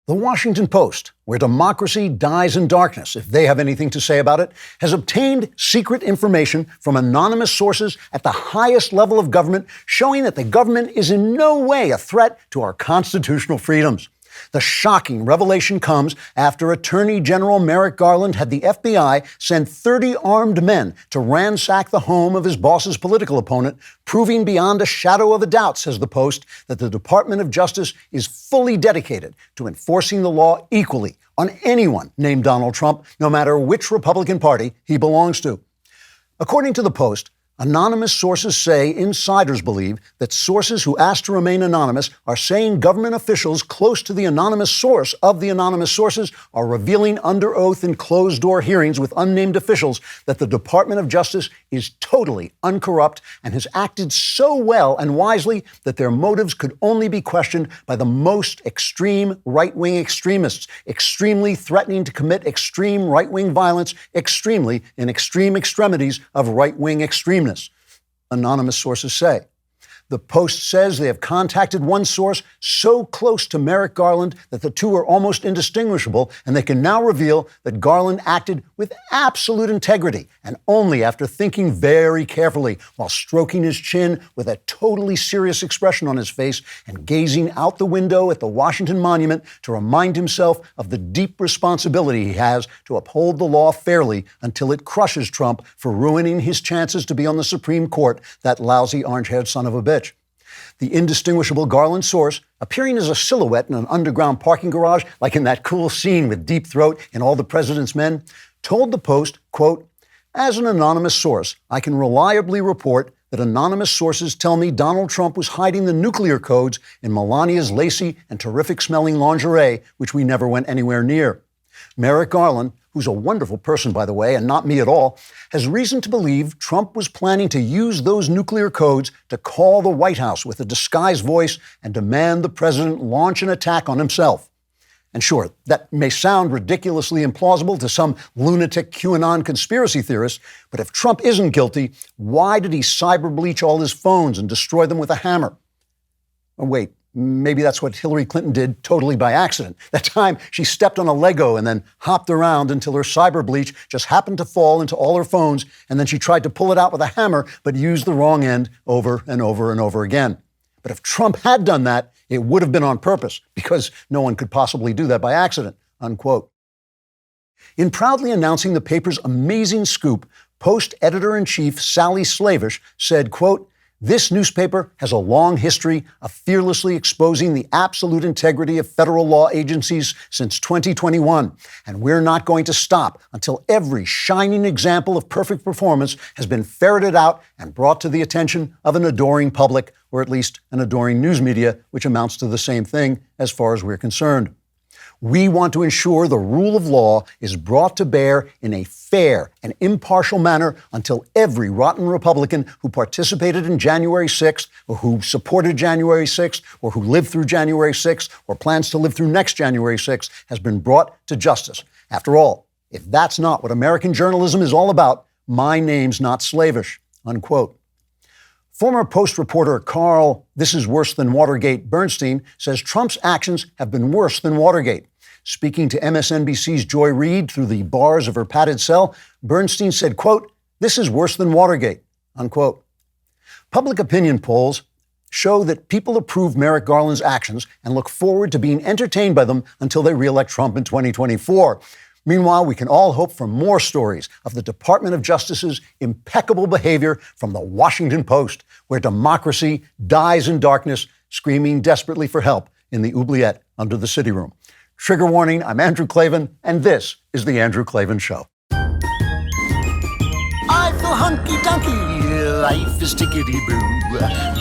The Washington Post, where democracy dies in darkness, if they have anything to say about it, has obtained secret information from anonymous sources at the highest level of government, showing that the government is in no way a threat to our constitutional freedoms. The shocking revelation comes after Attorney General Merrick Garland had the FBI send 30 armed men to ransack the home of his boss's political opponent, proving beyond a shadow of a doubt, says the Post, that the Department of Justice is fully dedicated to enforcing the law equally on anyone named Donald Trump, no matter which Republican Party he belongs to. According to the Post, anonymous sources say insiders believe that sources who ask to remain anonymous are saying government officials close to the anonymous source of the anonymous sources are revealing under oath in closed-door hearings with unnamed officials that the Department of Justice is totally uncorrupt and has acted so well and wisely that their motives could only be questioned by the most extreme right-wing extremists, extremely threatening to commit extreme right-wing violence, extremely in extreme extremities of right-wing extremism. Anonymous sources say. The Post says they have contacted one source so close to Merrick Garland that the two are almost indistinguishable, and they can now reveal that Garland acted with absolute integrity and only after thinking very carefully while stroking his chin with a totally serious expression on his face and gazing out the window at the Washington Monument to remind himself of the deep responsibility he has to uphold the law fairly until it crushes Trump for ruining his chances to be on the Supreme Court, that lousy orange-haired son of a bitch. The indistinguishable Garland source, appearing as a silhouette in an underground parking garage, like in that cool scene with Deep Throat in All the President's Men, told the Post, quote, "As an anonymous source, I can reliably report that anonymous sources tell me Donald Trump was hiding the nuclear codes in Melania's lacy and terrific-smelling lingerie, which we never went anywhere near. Merrick Garland, who's a wonderful person, by the way, and not me at all, has reason to believe Trump was planning to use those nuclear codes to call the White House with a disguised voice and demand the president launch an attack on himself." And sure, that may sound ridiculously implausible to some lunatic QAnon conspiracy theorist, but if Trump isn't guilty, why did he cyber-bleach all his phones and destroy them with a hammer? Oh, wait. Maybe that's what Hillary Clinton did totally by accident. That time she stepped on a Lego and then hopped around until her cyber bleach just happened to fall into all her phones, and then she tried to pull it out with a hammer but used the wrong end over and over and over again. But if Trump had done that, it would have been on purpose, because no one could possibly do that by accident, unquote. In proudly announcing the paper's amazing scoop, Post editor-in-chief Sally Slavish said, quote, "This newspaper has a long history of fearlessly exposing the absolute integrity of federal law agencies since 2021, and we're not going to stop until every shining example of perfect performance has been ferreted out and brought to the attention of an adoring public, or at least an adoring news media, which amounts to the same thing as far as we're concerned. We want to ensure the rule of law is brought to bear in a fair and impartial manner until every rotten Republican who participated in January 6th, or who supported January 6th, or who lived through January 6th, or plans to live through next January 6th, has been brought to justice. After all, if that's not what American journalism is all about, my name's not slavish," unquote. Former Post reporter Carl "This is worse than Watergate" Bernstein says Trump's actions have been worse than Watergate. Speaking to MSNBC's Joy Reid through the bars of her padded cell, Bernstein said, quote, "This is worse than Watergate," unquote. Public opinion polls show that people approve Merrick Garland's actions and look forward to being entertained by them until they reelect Trump in 2024. Meanwhile, we can all hope for more stories of the Department of Justice's impeccable behavior from the Washington Post, where democracy dies in darkness, screaming desperately for help in the oubliette under the city room. Trigger warning, I'm Andrew Klavan, and this is The Andrew Klavan Show. I feel hunky-dunky, life is tickety-boo.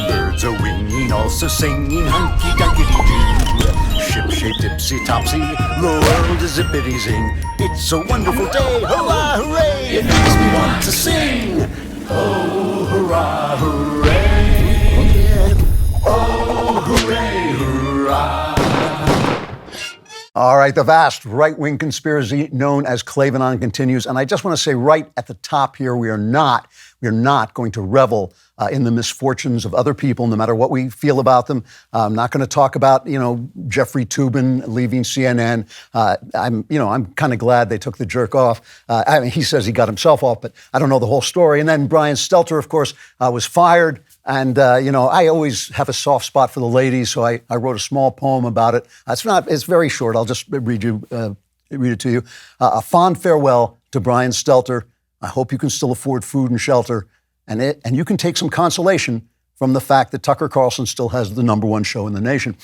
Birds are winging, also singing hunky-dunky-doo. Ship-shaped ipsy-topsy, the world is zippity-zing. It's a wonderful day, hurrah, hooray! It makes me want to sing. Oh, hurrah, hooray! Oh, hooray, hooray! All right, the vast right-wing conspiracy known as Klavan continues. And I just want to say right at the top here, we are not going to revel in the misfortunes of other people, no matter what we feel about them. I'm not going to talk about, Jeffrey Toobin leaving CNN. I'm kind of glad they took the jerk off. He says he got himself off, but I don't know the whole story. And then Brian Stelter, of course, was fired. And, I always have a soft spot for the ladies, so I wrote a small poem about it. It's very short. I'll just read it to you. A fond farewell to Brian Stelter. I hope you can still afford food and shelter, and you can take some consolation from the fact that Tucker Carlson still has the #1 show in the nation.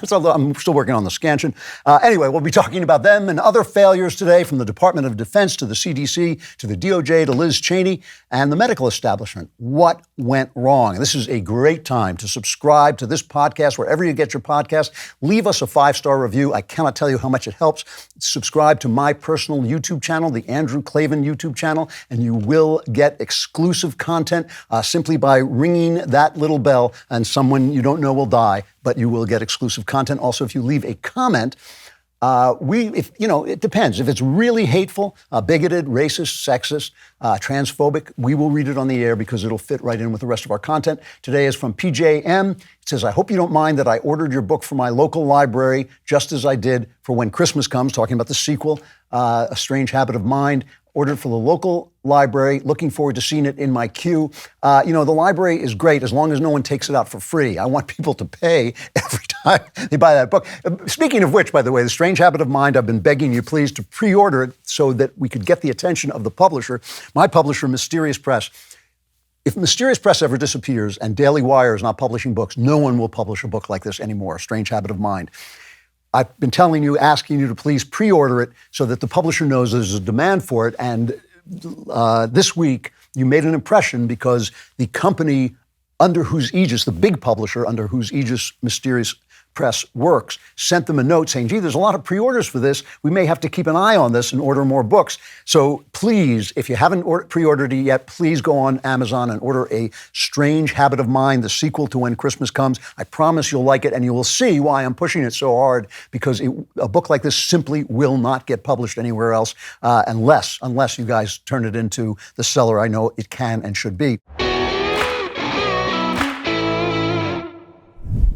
So I'm still working on the scansion. Anyway, we'll be talking about them and other failures today, from the Department of Defense to the CDC to the DOJ to Liz Cheney and the medical establishment. What went wrong? This is a great time to subscribe to this podcast wherever you get your podcast. Leave us a 5-star review. I cannot tell you how much it helps. Subscribe to my personal YouTube channel, the Andrew Klavan YouTube channel, and you will get exclusive content simply by ringing that little bell, and someone you don't know will die, but you will get exclusive content. Also, if you leave a comment, it depends. If it's really hateful, bigoted, racist, sexist, transphobic, we will read it on the air because it'll fit right in with the rest of our content. Today is from PJM. It says, I hope you don't mind that I ordered your book for my local library, just as I did for When Christmas Comes, talking about the sequel, A Strange Habit of Mind. Ordered for the local library. Looking forward to seeing it in my queue. The library is great as long as no one takes it out for free. I want people to pay every time they buy that book. Speaking of which, by the way, The Strange Habit of Mind, I've been begging you please to pre-order it so that we could get the attention of the publisher. My publisher, Mysterious Press. If Mysterious Press ever disappears and Daily Wire is not publishing books, no one will publish a book like this anymore, A Strange Habit of Mind. I've been asking you to please pre-order it so that the publisher knows there's a demand for it. And this week, you made an impression because the company under whose aegis, the big publisher under whose aegis Mysterious Press works, sent them a note saying, gee, there's a lot of pre-orders for this. We may have to keep an eye on this and order more books. So please, if you haven't pre-ordered it yet, please go on Amazon and order A Strange Habit of Mind, the sequel to When Christmas Comes. I promise you'll like it, and you will see why I'm pushing it so hard, because a book like this simply will not get published anywhere else unless you guys turn it into the seller I know it can and should be.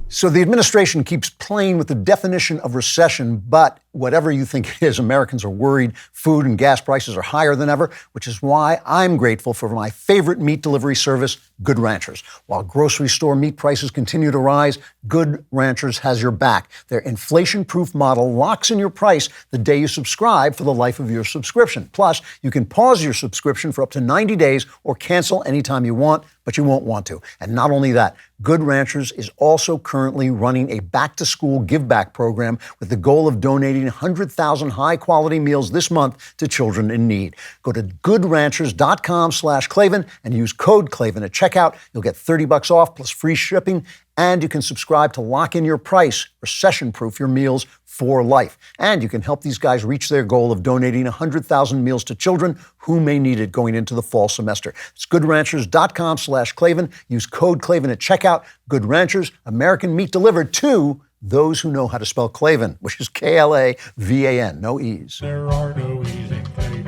So the administration keeps playing with the definition of recession, but whatever you think it is, Americans are worried. Food and gas prices are higher than ever, which is why I'm grateful for my favorite meat delivery service, Good Ranchers. While grocery store meat prices continue to rise, Good Ranchers has your back. Their inflation-proof model locks in your price the day you subscribe for the life of your subscription. Plus, you can pause your subscription for up to 90 days or cancel anytime you want, but you won't want to. And not only that, Good Ranchers is also currently running a back-to-school give-back program with the goal of donating 100,000 high-quality meals this month to children in need. Go to goodranchers.com/Klavan and use code Klavan at checkout. You'll get $30 off plus free shipping, and you can subscribe to lock in your price, recession-proof your meals for life. And you can help these guys reach their goal of donating 100,000 meals to children who may need it going into the fall semester. It's goodranchers.com/Klavan. Use code Klavan at checkout. Good Ranchers, American meat delivered to those who know how to spell Klavan, which is Klavan, no E's. There are no E's in Klavan.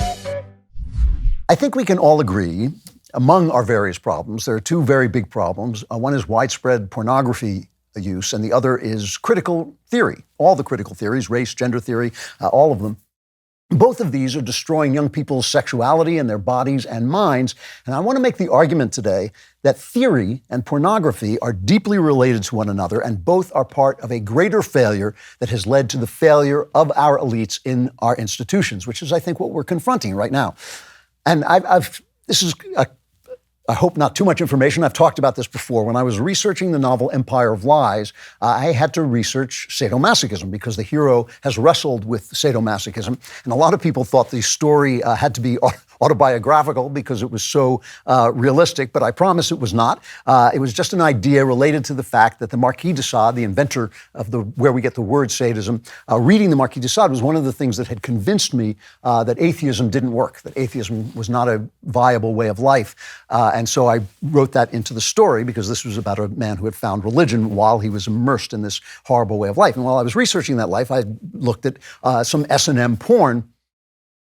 I think we can all agree, among our various problems, there are two very big problems. One is widespread pornography use, and the other is critical theory. All the critical theories, race, gender theory, all of them. Both of these are destroying young people's sexuality and their bodies and minds. And I want to make the argument today that theory and pornography are deeply related to one another, and both are part of a greater failure that has led to the failure of our elites in our institutions, which is, I think, what we're confronting right now. And this is I hope not too much information. I've talked about this before. When I was researching the novel Empire of Lies, I had to research sadomasochism because the hero has wrestled with sadomasochism. And a lot of people thought the story had to be autobiographical because it was so realistic, but I promise it was not. It was just an idea related to the fact that the Marquis de Sade, the inventor of where we get the word sadism, reading the Marquis de Sade was one of the things that had convinced me that atheism didn't work, that atheism was not a viable way of life. And so I wrote that into the story because this was about a man who had found religion while he was immersed in this horrible way of life. And while I was researching that life, I looked at some S&M porn.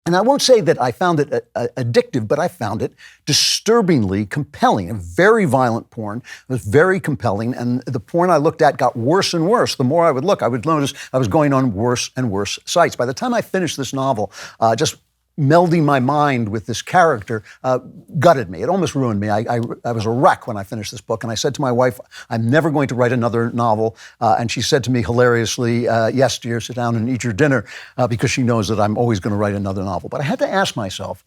And I won't say that I found it addictive, but I found it disturbingly compelling. A very violent porn. It was very compelling. And the porn I looked at got worse and worse. The more I would look, I would notice I was going on worse and worse sites. By the time I finished this novel, just melding my mind with this character gutted me. It almost ruined me. I was a wreck when I finished this book. And I said to my wife, I'm never going to write another novel. And she said to me hilariously, yes, dear, sit down and eat your dinner, because she knows that I'm always going to write another novel. But I had to ask myself,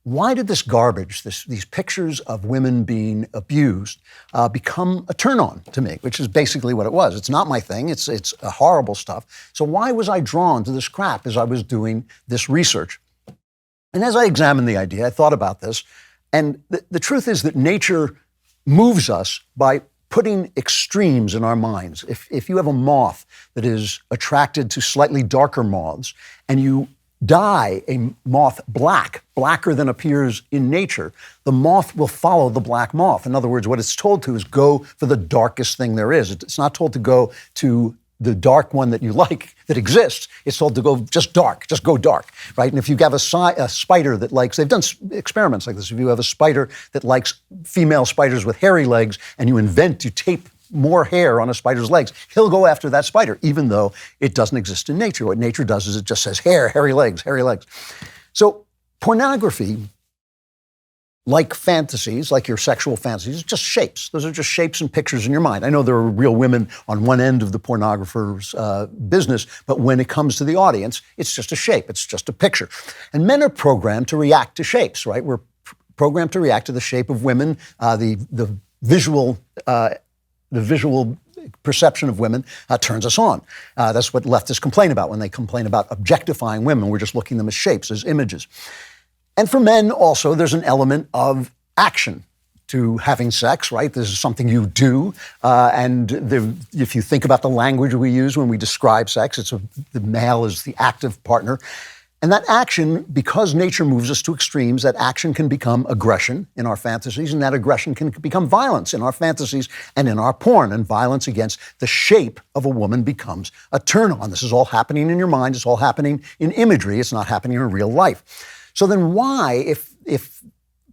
why did this garbage, these pictures of women being abused, become a turn-on to me, which is basically what it was. It's not my thing. It's horrible stuff. So why was I drawn to this crap as I was doing this research? And as I examined the idea, I thought about this, and the truth is that nature moves us by putting extremes in our minds. If you have a moth that is attracted to slightly darker moths, and you dye a moth blacker than appears in nature, the moth will follow the black moth. In other words, what it's told to is go for the darkest thing there is. It's not told to go to the dark one that you like, that exists. It's told to go just dark, just go dark, right? And if you have a spider that likes, they've done experiments like this. If you have a spider that likes female spiders with hairy legs and you invent to tape more hair on a spider's legs, he'll go after that spider, even though it doesn't exist in nature. What nature does is it just says hair, hairy legs, hairy legs. So pornography, like fantasies, like your sexual fantasies, just shapes. Those are just shapes and pictures in your mind. I know there are real women on one end of the pornographer's business, but when it comes to the audience, it's just a shape. It's just a picture. And men are programmed to react to shapes, right? We're programmed to react to the shape of women, the visual perception of women turns us on. That's what leftists complain about when they complain about objectifying women. We're just looking at them as shapes, as images. And for men also, there's an element of action to having sex, right? This is something you do. If you think about the language we use when we describe sex, the male is the active partner. And that action, because nature moves us to extremes, that action can become aggression in our fantasies, and that aggression can become violence in our fantasies and in our porn. And violence against the shape of a woman becomes a turn-on. This is all happening in your mind. It's all happening in imagery. It's not happening in real life. So then why, if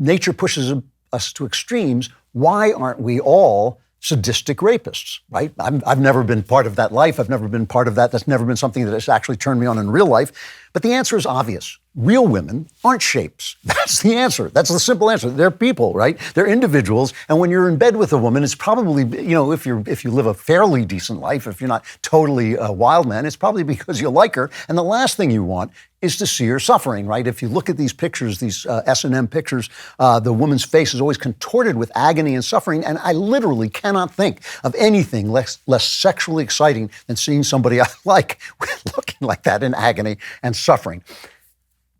nature pushes us to extremes, why aren't we all sadistic rapists, right? I've never been part of that life. I've never been part of that. That's never been something that has actually turned me on in real life. But the answer is obvious. Real women aren't shapes. That's the answer. That's the simple answer. They're people, right? They're individuals. And when you're in bed with a woman, it's probably, if you live a fairly decent life, if you're not totally a wild man, it's probably because you like her. And the last thing you want is to see her suffering, right? If you look at these pictures, these S&M pictures, the woman's face is always contorted with agony and suffering. And I literally cannot think of anything less sexually exciting than seeing somebody I like looking like that in agony and suffering.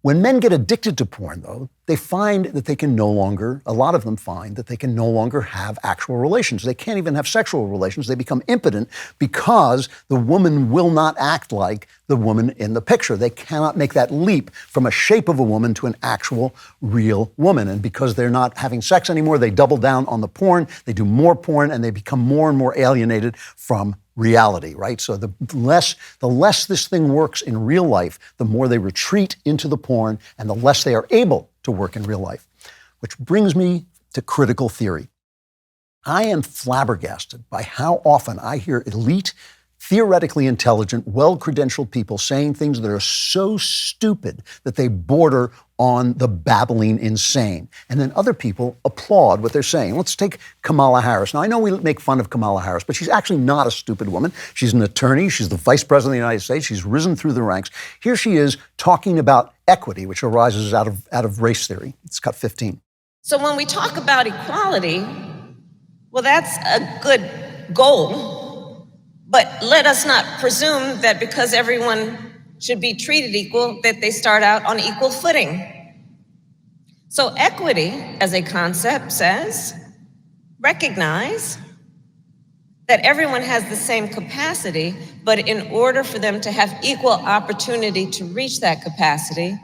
When men get addicted to porn, though, they find that they can no longer, a lot of them find that they can no longer have actual relations. They can't even have sexual relations. They become impotent because the woman will not act like the woman in the picture. They cannot make that leap from a shape of a woman to an actual, real woman. And because they're not having sex anymore, they double down on the porn, they do more porn, and they become more and more alienated from reality, right? So the less this thing works in real life, the more they retreat into the porn, and the less they are able to work in real life. Which brings me to critical theory. I am flabbergasted by how often I hear elite, theoretically intelligent, well-credentialed people saying things that are so stupid that they border on the babbling insane. And then other people applaud what they're saying. Let's take Kamala Harris. Now, I know we make fun of Kamala Harris, but she's actually not a stupid woman. She's an attorney. She's the vice president of the United States. She's risen through the ranks. Here she is talking about equity, which arises out of race theory. It's cut 15. So when we talk about equality, well, that's a good goal. But let us not presume that because everyone should be treated equal, that they start out on equal footing. So equity as a concept says, recognize that everyone has the same capacity, but in order for them to have equal opportunity to reach that capacity,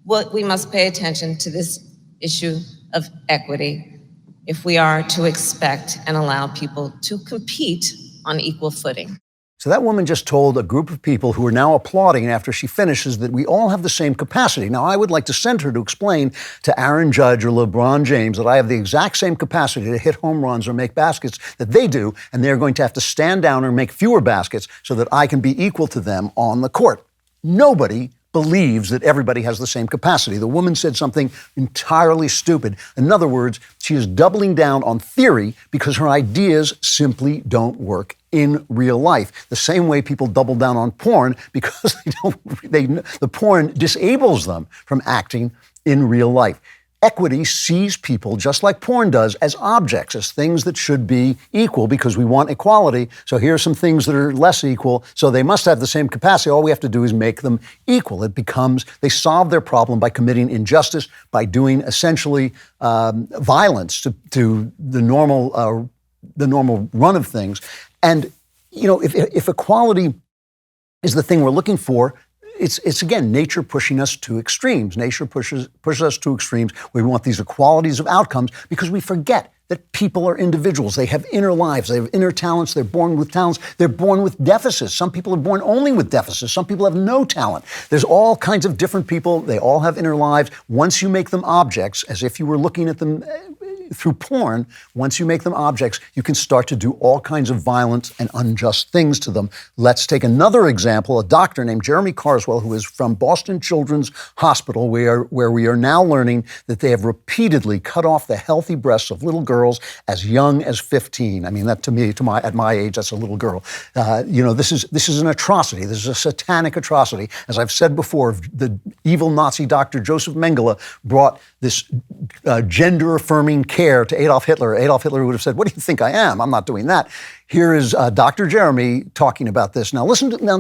we must pay attention to this issue of equity if we are to expect and allow people to compete on equal footing. So that woman just told a group of people who are now applauding after she finishes that we all have the same capacity. Now, I would like to send her to explain to Aaron Judge or LeBron James that I have the exact same capacity to hit home runs or make baskets that they do, and they're going to have to stand down or make fewer baskets so that I can be equal to them on the court. Nobody believes that everybody has the same capacity. The woman said something entirely stupid. In other words, she is doubling down on theory because her ideas simply don't work in real life. The same way people double down on porn because the porn disables them from acting in real life. Equity sees people, just like porn does, as objects, as things that should be equal because we want equality. So here are some things that are less equal, so they must have the same capacity. All we have to do is make them equal. It becomes, they solve their problem by committing injustice, by doing essentially violence to the normal run of things. And, you know, if equality is the thing we're looking for, it's again, nature pushing us to extremes. Nature pushes us to extremes. We want these equalities of outcomes because we forget that people are individuals. They have inner lives. They have inner talents. They're born with talents. They're born with deficits. Some people are born only with deficits. Some people have no talent. There's all kinds of different people. They all have inner lives. Once you make them objects, as if you were looking at them through porn, once you make them objects, you can start to do all kinds of violent and unjust things to them. Let's take another example, a doctor named Jeremy Carswell, who is from Boston Children's Hospital, where we are now learning that they have repeatedly cut off the healthy breasts of little girls as young as 15. I mean, that to me, at my age, that's a little girl. This is an atrocity. This is a satanic atrocity. As I've said before, the evil Nazi doctor Joseph Mengele brought this gender-affirming care to Adolf Hitler. Adolf Hitler would have said, "What do you think I am? I'm not doing that." Here is Dr. Jeremy talking about this. Now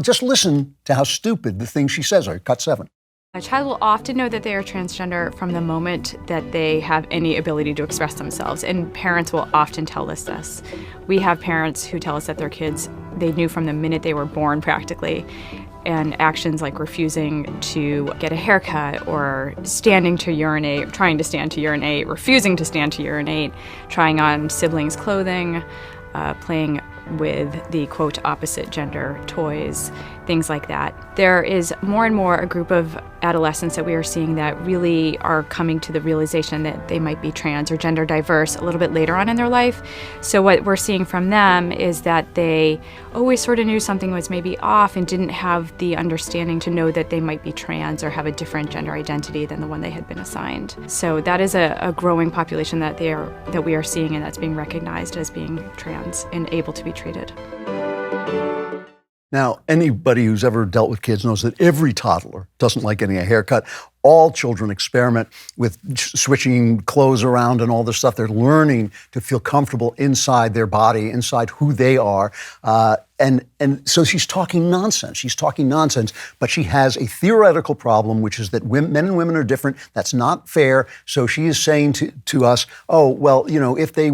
just listen to how stupid the things she says are. Cut 7. A child will often know that they are transgender from the moment that they have any ability to express themselves, and parents will often tell us this. We have parents who tell us that their kids, they knew from the minute they were born practically, and actions like refusing to get a haircut or standing to urinate, trying to stand to urinate, refusing to stand to urinate, trying on siblings' clothing, playing with the, quote, opposite gender toys, things like that. There is more and more a group of adolescents that we are seeing that really are coming to the realization that they might be trans or gender diverse a little bit later on in their life. So what we're seeing from them is that they always sort of knew something was maybe off and didn't have the understanding to know that they might be trans or have a different gender identity than the one they had been assigned. So that is a growing population that we are seeing, and that's being recognized as being trans and able to be treated. Now, anybody who's ever dealt with kids knows that every toddler doesn't like getting a haircut. All children experiment with switching clothes around and all this stuff. They're learning to feel comfortable inside their body, inside who they are. And so she's talking nonsense. She's talking nonsense, but she has a theoretical problem, which is that men and women are different. That's not fair. So she is saying to us, oh, well, if they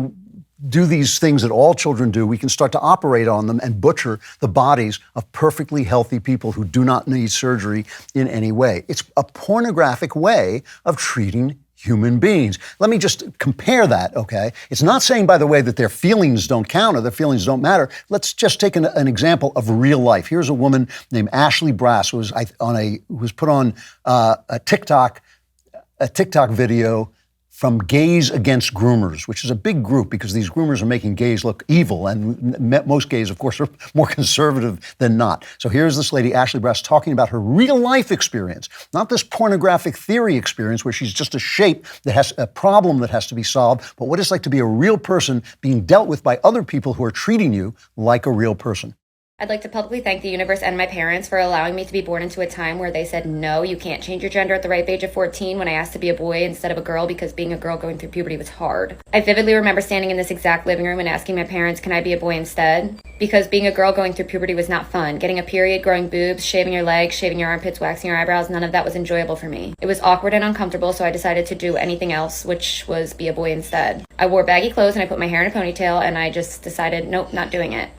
do these things that all children do, we can start to operate on them and butcher the bodies of perfectly healthy people who do not need surgery in any way. It's a pornographic way of treating human beings. Let me just compare that, okay? It's not saying, by the way, that their feelings don't count or their feelings don't matter. Let's just take an example of real life. Here's a woman named Ashley Brass who was put on a TikTok video from Gays Against Groomers, which is a big group because these groomers are making gays look evil, and most gays, of course, are more conservative than not. So here's this lady, Ashley Brass, talking about her real-life experience, not this pornographic theory experience where she's just a shape that has a problem that has to be solved, but what it's like to be a real person being dealt with by other people who are treating you like a real person. I'd like to publicly thank the universe and my parents for allowing me to be born into a time where they said, no, you can't change your gender at the ripe age of 14 when I asked to be a boy instead of a girl because being a girl going through puberty was hard. I vividly remember standing in this exact living room and asking my parents, can I be a boy instead? Because being a girl going through puberty was not fun. Getting a period, growing boobs, shaving your legs, shaving your armpits, waxing your eyebrows, none of that was enjoyable for me. It was awkward and uncomfortable, so I decided to do anything else, which was be a boy instead. I wore baggy clothes and I put my hair in a ponytail, and I just decided, nope, not doing it.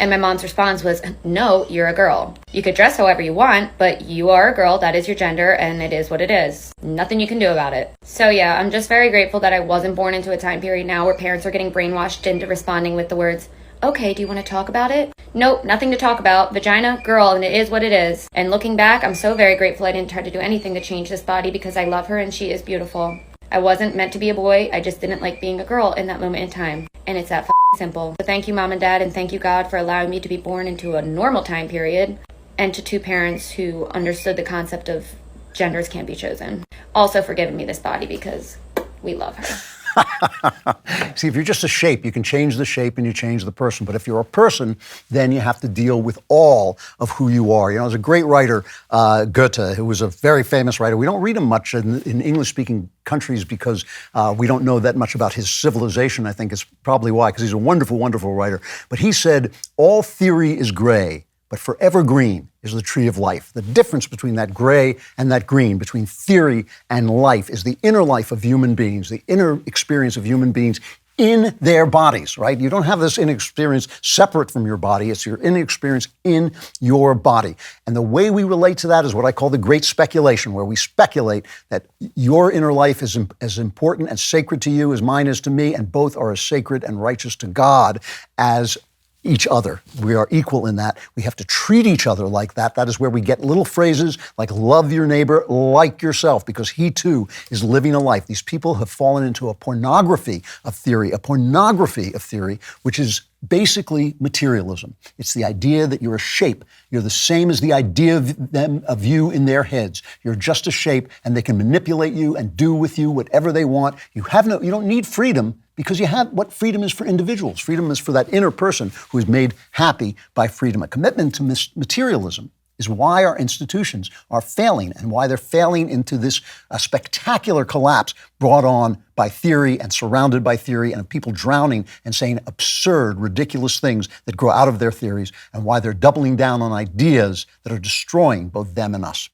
And my mom's response was, no, you're a girl. You could dress however you want, but you are a girl. That is your gender, and it is what it is. Nothing you can do about it. So yeah, I'm just very grateful that I wasn't born into a time period now where parents are getting brainwashed into responding with the words, okay, do you want to talk about it? Nope, nothing to talk about. Vagina, girl, and it is what it is. And looking back, I'm so very grateful I didn't try to do anything to change this body because I love her and she is beautiful. I wasn't meant to be a boy. I just didn't like being a girl in that moment in time. And it's that simple. So thank you, Mom and Dad, and thank you, God, for allowing me to be born into a normal time period, and to two parents who understood the concept of genders can't be chosen. Also for giving me this body because we love her. See, if you're just a shape, you can change the shape and you change the person. But if you're a person, then you have to deal with all of who you are. You know, there's a great writer, Goethe, who was a very famous writer. We don't read him much in English-speaking countries because we don't know that much about his civilization. I think it's probably why, because he's a wonderful, wonderful writer. But he said, all theory is gray, but forever green is the tree of life. The difference between that gray and that green, between theory and life, is the inner life of human beings, the inner experience of human beings in their bodies, right? You don't have this inner experience separate from your body. It's your inner experience in your body. And the way we relate to that is what I call the great speculation, where we speculate that your inner life is as important and sacred to you as mine is to me, and both are as sacred and righteous to God as each other. We are equal in that. We have to treat each other like that. That is where we get little phrases like love your neighbor like yourself, because he too is living a life. These people have fallen into a pornography of theory, which is basically materialism. It's the idea that you're a shape. You're the same as the idea of you in their heads. You're just a shape, and they can manipulate you and do with you whatever they want. You don't need freedom, because you have what freedom is for individuals. Freedom is for that inner person who is made happy by freedom. A commitment to materialism is why our institutions are failing, and why they're failing into this spectacular collapse brought on by theory and surrounded by theory, and of people drowning and saying absurd, ridiculous things that grow out of their theories, and why they're doubling down on ideas that are destroying both them and us.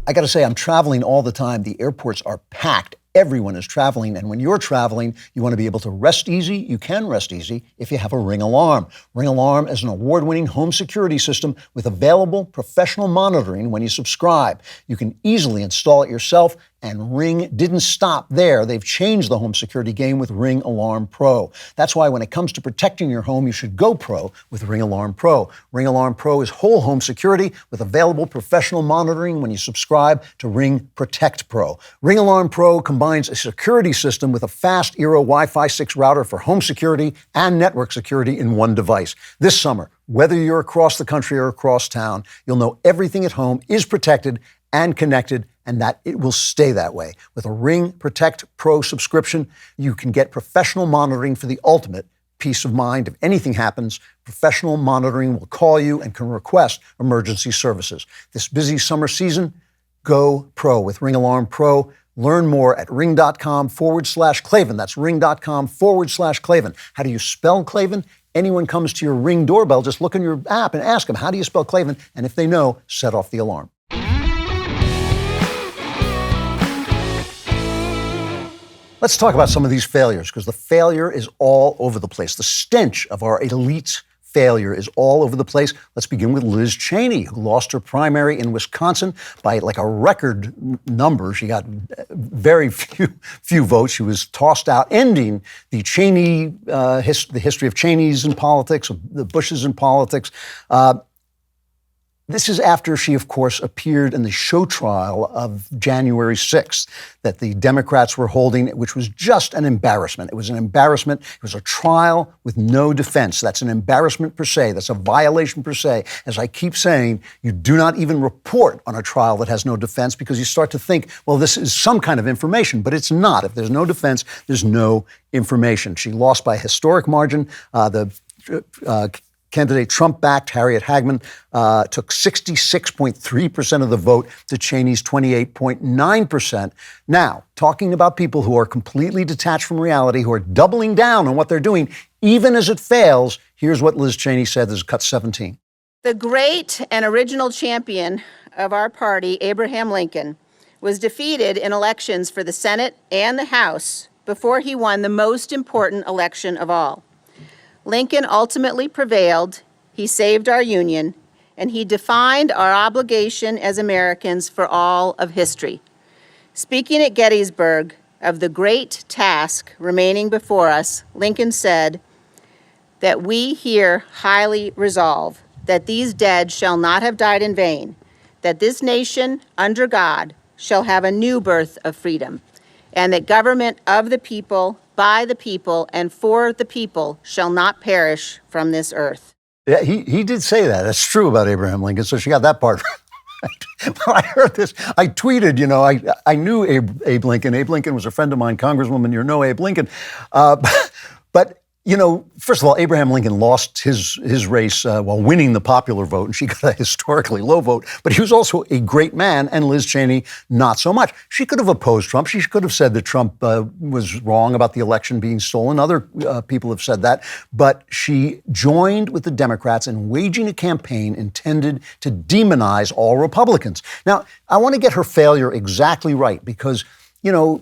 I got to say, I'm traveling all the time. The airports are packed. Everyone is traveling. And when you're traveling, you want to be able to rest easy. You can rest easy if you have a Ring alarm. Ring Alarm is an award-winning home security system with available professional monitoring when you subscribe. You can easily install it yourself, and Ring didn't stop there. They've changed the home security game with Ring Alarm Pro. That's why when it comes to protecting your home, you should go pro with Ring Alarm Pro. Ring Alarm Pro is whole home security with available professional monitoring when you subscribe to Ring Protect Pro. Ring Alarm Pro combines a security system with a fast Eero Wi-Fi 6 router for home security and network security in one device. This summer, whether you're across the country or across town, you'll know everything at home is protected and connected, and that it will stay that way. With a Ring Protect Pro subscription, you can get professional monitoring for the ultimate peace of mind. If anything happens, professional monitoring will call you and can request emergency services. This busy summer season, go pro with Ring Alarm Pro. Learn more at ring.com/Klavan. That's ring.com/Klavan. How do you spell Klavan? Anyone comes to your Ring doorbell, just look in your app and ask them, how do you spell Klavan? And if they know, set off the alarm. Let's talk about some of these failures, because the failure is all over the place. The stench of our elites' failure is all over the place. Let's begin with Liz Cheney, who lost her primary in Wisconsin by like a record number. She got very few votes. She was tossed out, ending the Cheney, the history of Cheneys in politics, of the Bushes in politics. This is after she, of course, appeared in the show trial of January 6th that the Democrats were holding, which was just an embarrassment. It was an embarrassment. It was a trial with no defense. That's an embarrassment per se. That's a violation per se. As I keep saying, you do not even report on a trial that has no defense, because you start to think, well, this is some kind of information, but it's not. If there's no defense, there's no information. She lost by a historic margin. Candidate Trump-backed Harriet Hagman took 66.3% of the vote to Cheney's 28.9%. Now, talking about people who are completely detached from reality, who are doubling down on what they're doing, even as it fails, here's what Liz Cheney said. This is cut 17. The great and original champion of our party, Abraham Lincoln, was defeated in elections for the Senate and the House before he won the most important election of all. Lincoln ultimately prevailed, he saved our Union, and he defined our obligation as Americans for all of history. Speaking at Gettysburg of the great task remaining before us, Lincoln said that we here highly resolve that these dead shall not have died in vain, that this nation, under God, shall have a new birth of freedom, and that government of the people, by the people, and for the people shall not perish from this earth. Yeah, he did say that. That's true about Abraham Lincoln, so she got that part right. When I heard this, I tweeted, I knew Abe Lincoln. Abe Lincoln was a friend of mine, Congresswoman, you know Abe Lincoln. But first of all, Abraham Lincoln lost his race while winning the popular vote, and she got a historically low vote. But he was also a great man, and Liz Cheney, not so much. She could have opposed Trump. She could have said that Trump was wrong about the election being stolen. Other people have said that. But she joined with the Democrats in waging a campaign intended to demonize all Republicans. Now, I want to get her failure exactly right, because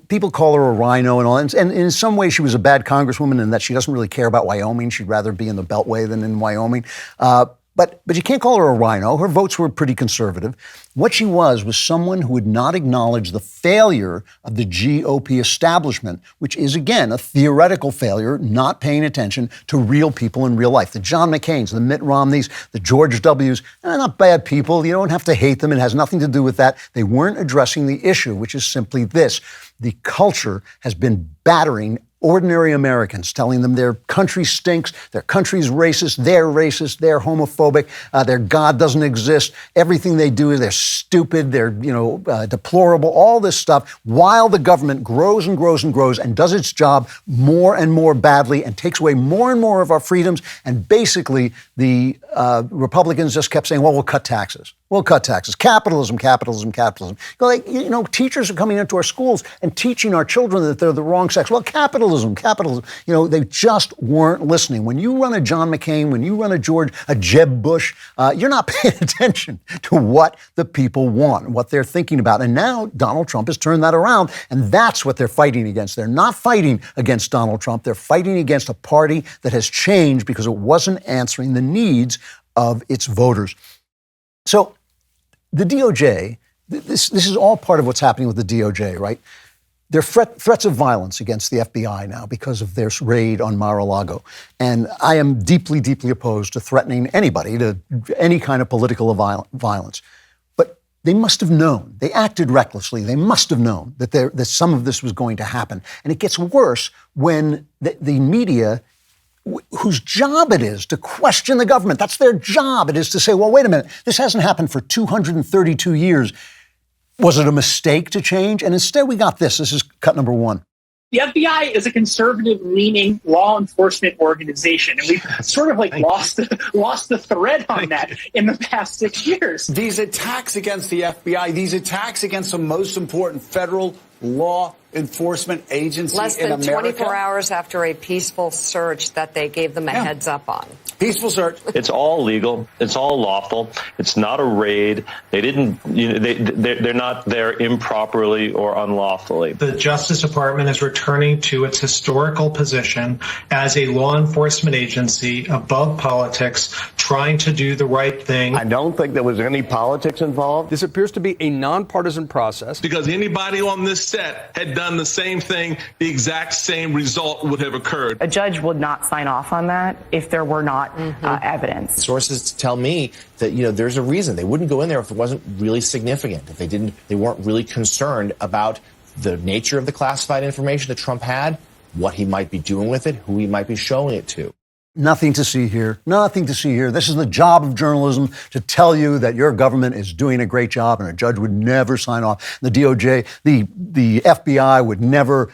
people call her a rhino and all, and in some ways she was a bad congresswoman in that she doesn't really care about Wyoming. She'd rather be in the Beltway than in Wyoming. But you can't call her a rhino. Her votes were pretty conservative. What she was someone who would not acknowledge the failure of the GOP establishment, which is, again, a theoretical failure, not paying attention to real people in real life. The John McCains, the Mitt Romneys, the George W's, they're not bad people. You don't have to hate them. It has nothing to do with that. They weren't addressing the issue, which is simply this. The culture has been battering ordinary Americans, telling them their country stinks, their country's racist, they're homophobic, their God doesn't exist, everything they do is they're stupid, they're deplorable, all this stuff, while the government grows and grows and grows and does its job more and more badly and takes away more and more of our freedoms. And basically, the Republicans just kept saying, well, we'll cut taxes. We'll cut taxes. Capitalism, capitalism, capitalism. Teachers are coming into our schools and teaching our children that they're the wrong sex. Well, capitalism. They just weren't listening. When you run a John McCain, when you run a Jeb Bush, you're not paying attention to what the people want, what they're thinking about. And now Donald Trump has turned that around, and that's what they're fighting against. They're not fighting against Donald Trump. They're fighting against a party that has changed because it wasn't answering the needs of its voters. So the DOJ, this is all part of what's happening with the DOJ, right? There are threats of violence against the FBI now because of their raid on Mar-a-Lago. And I am deeply, deeply opposed to threatening anybody to any kind of political violence. But they must have known. They acted recklessly. They must have known that some of this was going to happen. And it gets worse when the media, whose job it is to question the government. That's their job. It is to say, well, wait a minute, this hasn't happened for 232 years. Was it a mistake to change? And instead we got this. This is cut number one. The FBI is a conservative-leaning law enforcement organization, and we've sort of lost the thread on that in the past 6 years. These attacks against the FBI, these attacks against the most important federal law enforcement agency less in than America. 24 hours after a peaceful search that they gave them a heads up on. Peaceful search. It's all legal. It's all lawful. It's not a raid. They didn't. They're not there improperly or unlawfully. The Justice Department is returning to its historical position as a law enforcement agency above politics, trying to do the right thing. I don't think there was any politics involved. This appears to be a nonpartisan process. Because anybody on this set had done the same thing, the exact same result would have occurred. A judge would not sign off on that if there were not evidence. Sources tell me that, there's a reason they wouldn't go in there if it wasn't really significant, if they weren't really concerned about the nature of the classified information that Trump had, what he might be doing with it, who he might be showing it to. Nothing to see here. Nothing to see here. This is the job of journalism, to tell you that your government is doing a great job, and a judge would never sign off. The DOJ, the FBI would never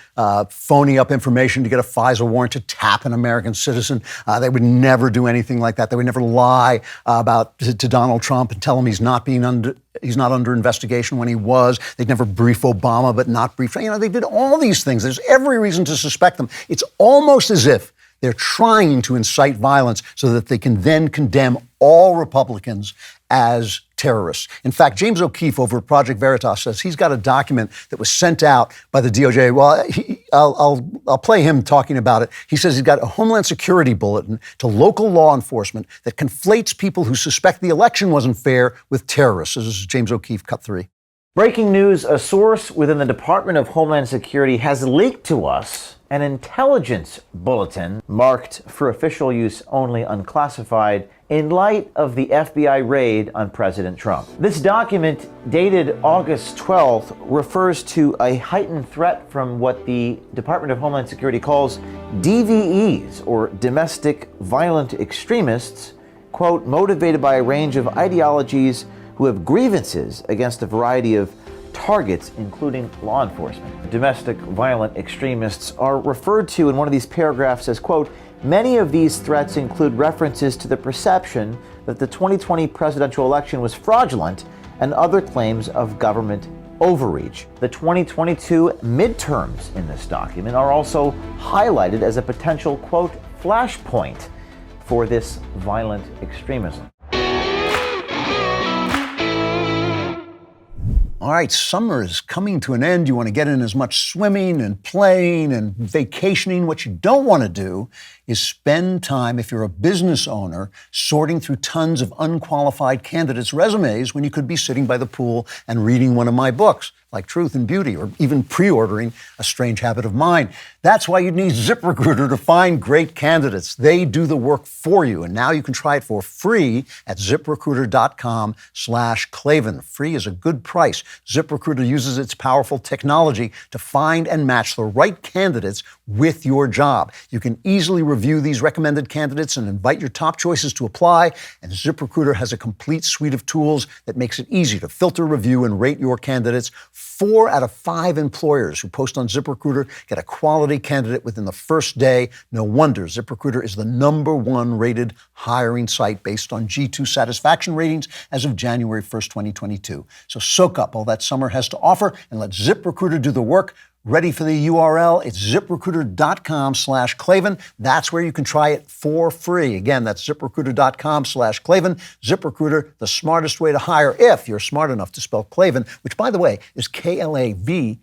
phony up information to get a FISA warrant to tap an American citizen. They would never do anything like that. They would never lie to Donald Trump and tell him he's not under investigation when he was. They'd never brief Obama, but not brief. They did all these things. There's every reason to suspect them. It's almost as if they're trying to incite violence so that they can then condemn all Republicans as terrorists. In fact, James O'Keefe over at Project Veritas says he's got a document that was sent out by the DOJ. Well, I'll play him talking about it. He says he's got a Homeland Security bulletin to local law enforcement that conflates people who suspect the election wasn't fair with terrorists. This is James O'Keefe, Cut 3. Breaking news, a source within the Department of Homeland Security has leaked to us an intelligence bulletin marked for official use only unclassified in light of the FBI raid on President Trump. This document, dated August 12th, refers to a heightened threat from what the Department of Homeland Security calls DVEs, or domestic violent extremists, quote, motivated by a range of ideologies who have grievances against a variety of targets, including law enforcement. Domestic violent extremists are referred to in one of these paragraphs as, quote, many of these threats include references to the perception that the 2020 presidential election was fraudulent and other claims of government overreach. The 2022 midterms in this document are also highlighted as a potential, quote, flashpoint for this violent extremism. All right, summer is coming to an end. You want to get in as much swimming and playing and vacationing. What you don't want to do is spend time, if you're a business owner, sorting through tons of unqualified candidates' resumes when you could be sitting by the pool and reading one of my books, like Truth and Beauty, or even pre-ordering A Strange Habit of Mine. That's why you need ZipRecruiter to find great candidates. They do the work for you, and now you can try it for free at ZipRecruiter.com/Klavan. Free is a good price. ZipRecruiter uses its powerful technology to find and match the right candidates with your job. You can easily review these recommended candidates and invite your top choices to apply, and ZipRecruiter has a complete suite of tools that makes it easy to filter, review, and rate your candidates. 4 out of 5 employers who post on ZipRecruiter get a quality candidate within the first day. No wonder ZipRecruiter is the #1 rated hiring site based on G2 satisfaction ratings as of January 1st, 2022. So soak up all that summer has to offer and let ZipRecruiter do the work. Ready for the URL? It's ZipRecruiter.com/Klavan. That's where you can try it for free. Again, that's ZipRecruiter.com/Klavan. ZipRecruiter, the smartest way to hire if you're smart enough to spell Klavan, which, by the way, is Klavan.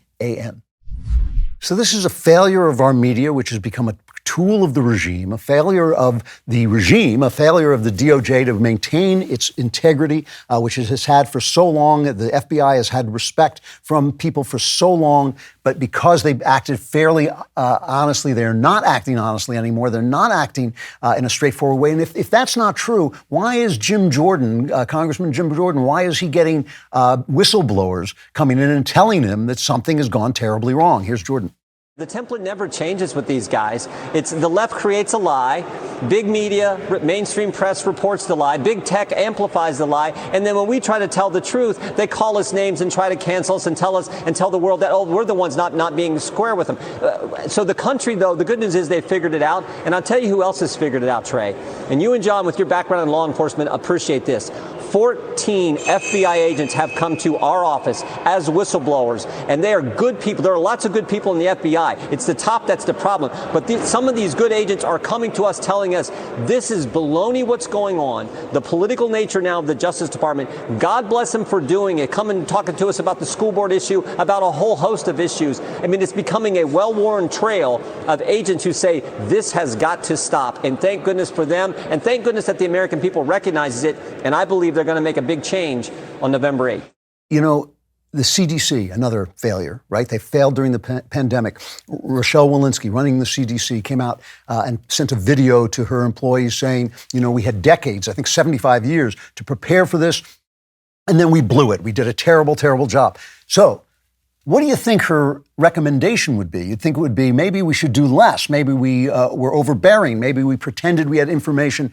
So this is a failure of our media, which has become a tool of the regime, a failure of the regime, a failure of the DOJ to maintain its integrity, which it has had for so long. The FBI has had respect from people for so long, but because they've acted fairly honestly, they're not acting honestly anymore. They're not acting in a straightforward way. And if that's not true, why is Jim Jordan, Congressman Jim Jordan, why is he getting whistleblowers coming in and telling him that something has gone terribly wrong? Here's Jordan. The template never changes with these guys. It's the left creates a lie, big media, mainstream press reports the lie, big tech amplifies the lie, and then when we try to tell the truth, they call us names and try to cancel us and tell the world that, oh, we're the ones not being square with them. So the country, though, the good news is they figured it out, and I'll tell you who else has figured it out, Trey. And you and John, with your background in law enforcement, appreciate this. 14 FBI agents have come to our office as whistleblowers, and they are good people. There are lots of good people in the FBI. It's the top that's the problem. But some of these good agents are coming to us telling us this is baloney what's going on, the political nature now of the Justice Department. God bless them for doing it, coming and talking to us about the school board issue, about a whole host of issues. I mean, it's becoming a well-worn trail of agents who say this has got to stop. And thank goodness for them, and thank goodness that the American people recognizes it, and I believe they're going to make a big change on November 8th. You know, the CDC, another failure, right? They failed during the pandemic. Rochelle Walensky, running the CDC, came out and sent a video to her employees saying, you know, we had decades, I think 75 years, to prepare for this, and then we blew it. We did a terrible, terrible job. So what do you think her recommendation would be? You'd think it would be maybe we should do less. Maybe we were overbearing. Maybe we pretended we had information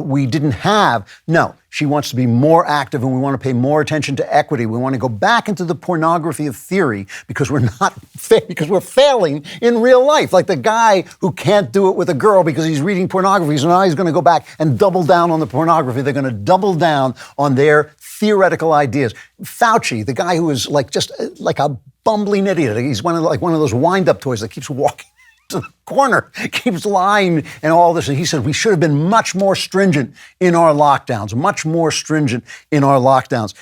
we didn't have. No, she wants to be more active, and we want to pay more attention to equity. We want to go back into the pornography of theory because we're failing in real life. Like the guy who can't do it with a girl because he's reading pornography. So now he's going to go back and double down on the pornography. They're going to double down on their theoretical ideas. Fauci, the guy who is just like a bumbling idiot. He's one of those wind-up toys that keeps walking to the corner, keeps lying and all this. And he said we should have been much more stringent in our lockdowns,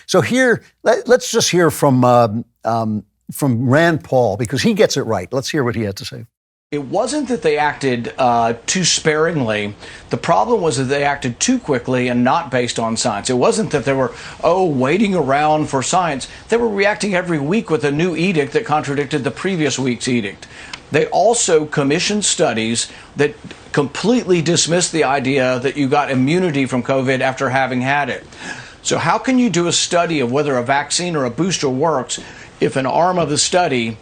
So here, let's just hear from from Rand Paul, because he gets it right. Let's hear what he had to say. It wasn't that they acted too sparingly. The problem was that they acted too quickly and not based on science. It wasn't that they were, waiting around for science. They were reacting every week with a new edict that contradicted the previous week's edict. They also commissioned studies that completely dismissed the idea that you got immunity from COVID after having had it. So how can you do a study of whether a vaccine or a booster works if an arm of the study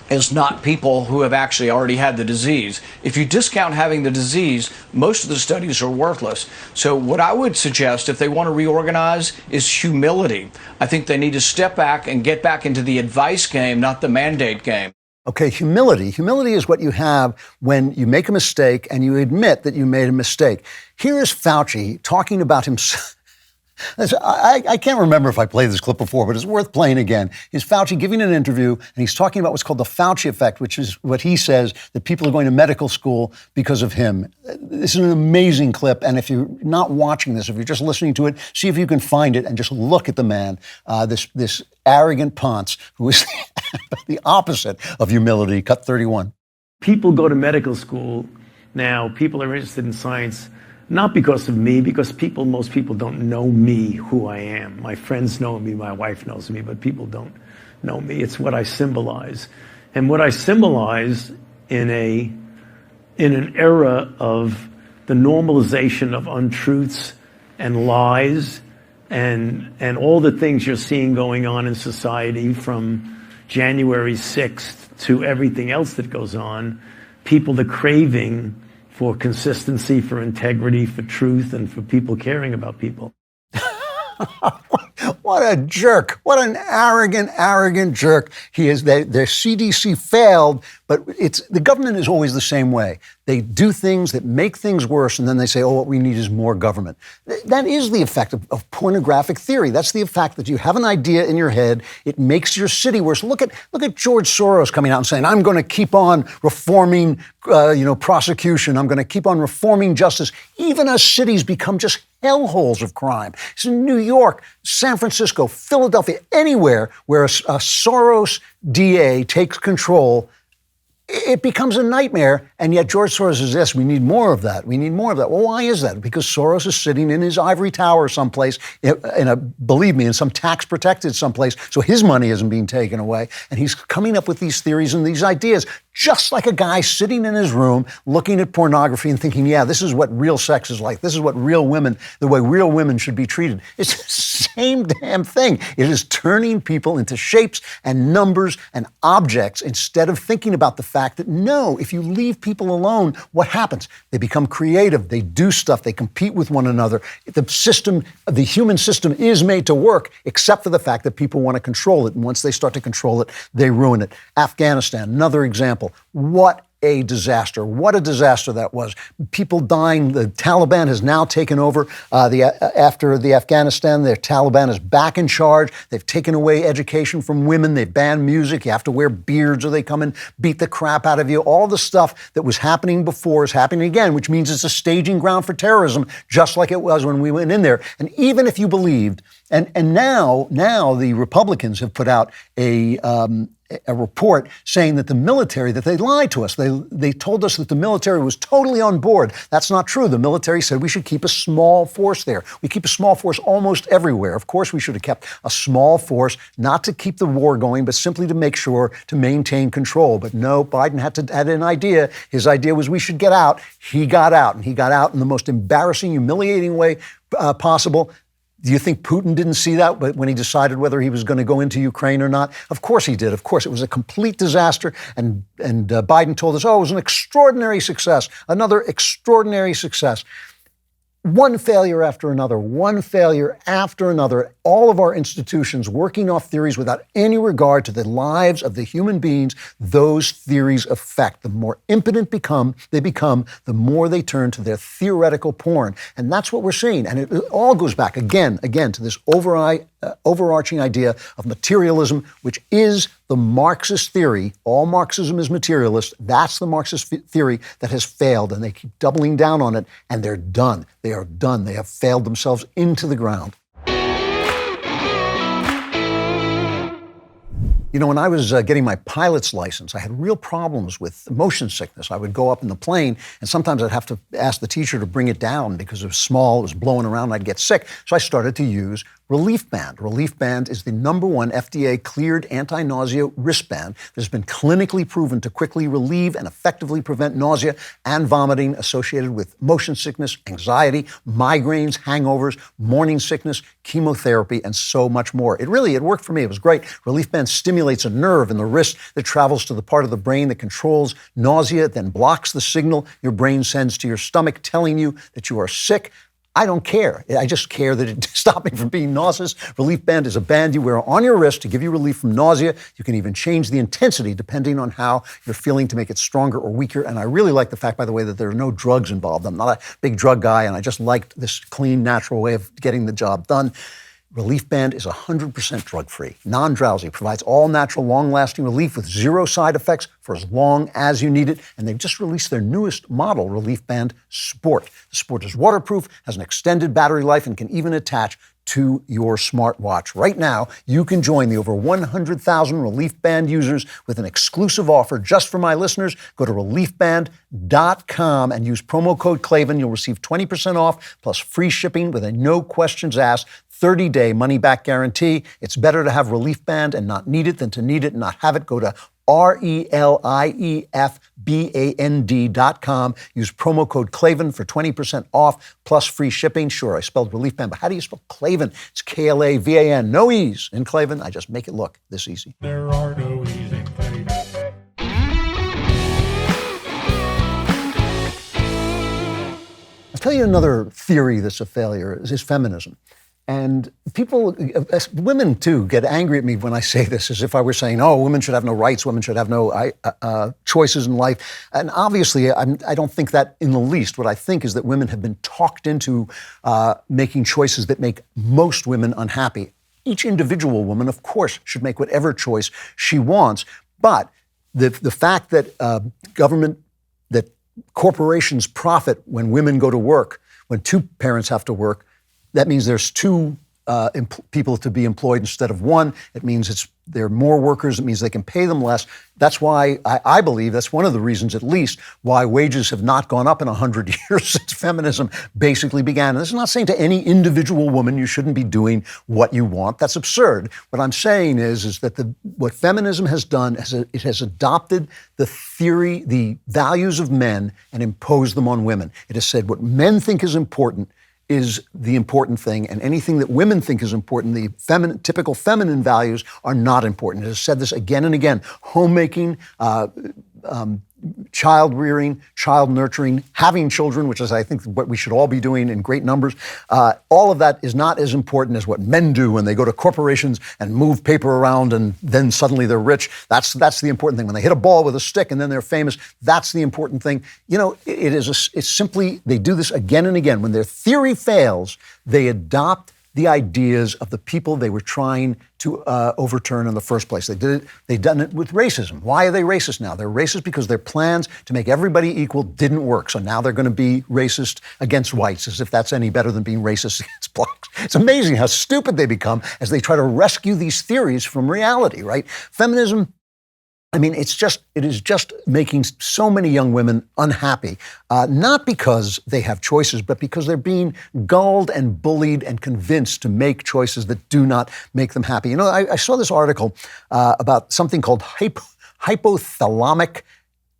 is not people who have actually already had the disease? If you discount having the disease, most of the studies are worthless. So what I would suggest, if they want to reorganize, is humility. I think they need to step back and get back into the advice game, not the mandate game. Okay, humility. Humility is what you have when you make a mistake and you admit that you made a mistake. Here is Fauci talking about himself. I can't remember if I played this clip before, but it's worth playing again. Is Fauci giving an interview, and he's talking about what's called the Fauci effect, which is what he says that people are going to medical school because of him. This is an amazing clip, and if you're not watching this, if you're just listening to it, see if you can find it and just look at the man, this arrogant ponce who is the opposite of humility. Cut 31. People go to medical school now. People are interested in science. Not because of me, because most people don't know me, who I am. My friends know me, my wife knows me, but people don't know me. It's what I symbolize. And what I symbolize in an era of the normalization of untruths and lies and all the things you're seeing going on in society from January 6th to everything else that goes on, people are craving for consistency, for integrity, for truth, and for people caring about people. What a jerk. What an arrogant jerk he is. Their CDC failed, but the government is always the same way. They do things that make things worse, and then they say, what we need is more government. That is the effect of pornographic theory. That's the effect that you have an idea in your head. It makes your city worse. Look at George Soros coming out and saying, I'm going to keep on reforming prosecution. I'm going to keep on reforming justice, even as cities become just hellholes of crime. It's in New York, San Francisco, Philadelphia, anywhere where a Soros DA takes control, it becomes a nightmare, and yet George Soros says, yes, we need more of that. We need more of that. Well, why is that? Because Soros is sitting in his ivory tower someplace, believe me, in some tax-protected someplace, so his money isn't being taken away, and he's coming up with these theories and these ideas, just like a guy sitting in his room looking at pornography and thinking, yeah, this is what real sex is like. This is what the way real women should be treated. It's the same damn thing. It is turning people into shapes and numbers and objects instead of thinking about the fact that, no, if you leave people alone, what happens? They become creative. They do stuff. They compete with one another. The human system is made to work, except for the fact that people want to control it. And once they start to control it, they ruin it. Afghanistan, another example. What a disaster. What a disaster that was. People dying. The Taliban has now taken over. After the Afghanistan, the Taliban is back in charge. They've taken away education from women. They've banned music. You have to wear beards or they come and beat the crap out of you. All the stuff that was happening before is happening again, which means it's a staging ground for terrorism, just like it was when we went in there. And even if you believed, and now the Republicans have put out a report saying that the military, that they lied to us. They told us that the military was totally on board. That's not true. The military said we should keep a small force there. We keep a small force almost everywhere. Of course, we should have kept a small force, not to keep the war going, but simply to make sure to maintain control. But no, Biden had an idea. His idea was we should get out. He got out, and he got out in the most embarrassing, humiliating way possible. Do you think Putin didn't see that when he decided whether he was going to go into Ukraine or not? Of course he did. Of course, it was a complete disaster. And Biden told us, it was an extraordinary success, another extraordinary success. One failure after another, all of our institutions working off theories without any regard to the lives of the human beings those theories affect. The more impotent they become, the more they turn to their theoretical porn. And that's what we're seeing. And it all goes back again to this overarching idea of materialism, which is the Marxist theory. All Marxism is materialist. That's the Marxist theory that has failed, and they keep doubling down on it, and they're done. They are done. They have failed themselves into the ground. You know, when I was getting my pilot's license, I had real problems with motion sickness. I would go up in the plane, and sometimes I'd have to ask the teacher to bring it down because it was small, it was blowing around, and I'd get sick. So I started to use Relief Band. Relief Band is the #1 FDA-cleared anti-nausea wristband that has been clinically proven to quickly relieve and effectively prevent nausea and vomiting associated with motion sickness, anxiety, migraines, hangovers, morning sickness, chemotherapy, and so much more. It worked for me. It was great. Relief Band stimulates a nerve in the wrist that travels to the part of the brain that controls nausea, then blocks the signal your brain sends to your stomach telling you that you are sick. I don't care. I just care that it stops me from being nauseous. Relief Band is a band you wear on your wrist to give you relief from nausea. You can even change the intensity depending on how you're feeling to make it stronger or weaker. And I really like the fact, by the way, that there are no drugs involved. I'm not a big drug guy, and I just liked this clean, natural way of getting the job done. Relief Band is 100% drug-free, non-drowsy, provides all-natural, long-lasting relief with 0 side effects for as long as you need it. And they've just released their newest model, Relief Band Sport. The Sport is waterproof, has an extended battery life, and can even attach to your smartwatch. Right now, you can join the over 100,000 Relief Band users with an exclusive offer just for my listeners. Go to reliefband.com and use promo code Klavan. You'll receive 20% off plus free shipping with a no questions asked 30-day money-back guarantee. It's better to have Relief Band and not need it than to need it and not have it. Go to RELIEFBAND.com. Use promo code Klavan for 20% off plus free shipping. Sure, I spelled Relief Band, but how do you spell Klavan? It's Klavan. No E's in Klavan. I just make it look this easy. There are no E's in Klavan. I'll tell you another theory that's a failure is feminism. And people, women too, get angry at me when I say this, as if I were saying, oh, women should have no rights, women should have no choices in life. And obviously, I don't think that in the least. What I think is that women have been talked into making choices that make most women unhappy. Each individual woman, of course, should make whatever choice she wants. But the fact that that corporations profit when women go to work, when 2 parents have to work, that means there's 2 people to be employed instead of 1. It means there are more workers. It means they can pay them less. That's why I believe that's one of the reasons, at least, why wages have not gone up in 100 years since feminism basically began. And this is not saying to any individual woman you shouldn't be doing what you want. That's absurd. What I'm saying is that what feminism has done is it has adopted the theory, the values of men, and imposed them on women. It has said what men think is important is the important thing, and anything that women think is important, the typical feminine values, are not important. It has said this again and again. Homemaking, child rearing, child nurturing, having children, which is, I think, what we should all be doing in great numbers. All of that is not as important as what men do when they go to corporations and move paper around and then suddenly they're rich. That's the important thing. When they hit a ball with a stick and then they're famous, that's the important thing. You know, it's simply, they do this again and again. When their theory fails, they adopt the ideas of the people they were trying to overturn in the first place. They've done it with racism. Why are they racist now? They're racist because their plans to make everybody equal didn't work. So now they're going to be racist against whites, as if that's any better than being racist against blacks. It's amazing how stupid they become as they try to rescue these theories from reality, right? Feminism, I mean, it is just making so many young women unhappy, not because they have choices, but because they're being gulled and bullied and convinced to make choices that do not make them happy. You know, I saw this article about something called hypothalamic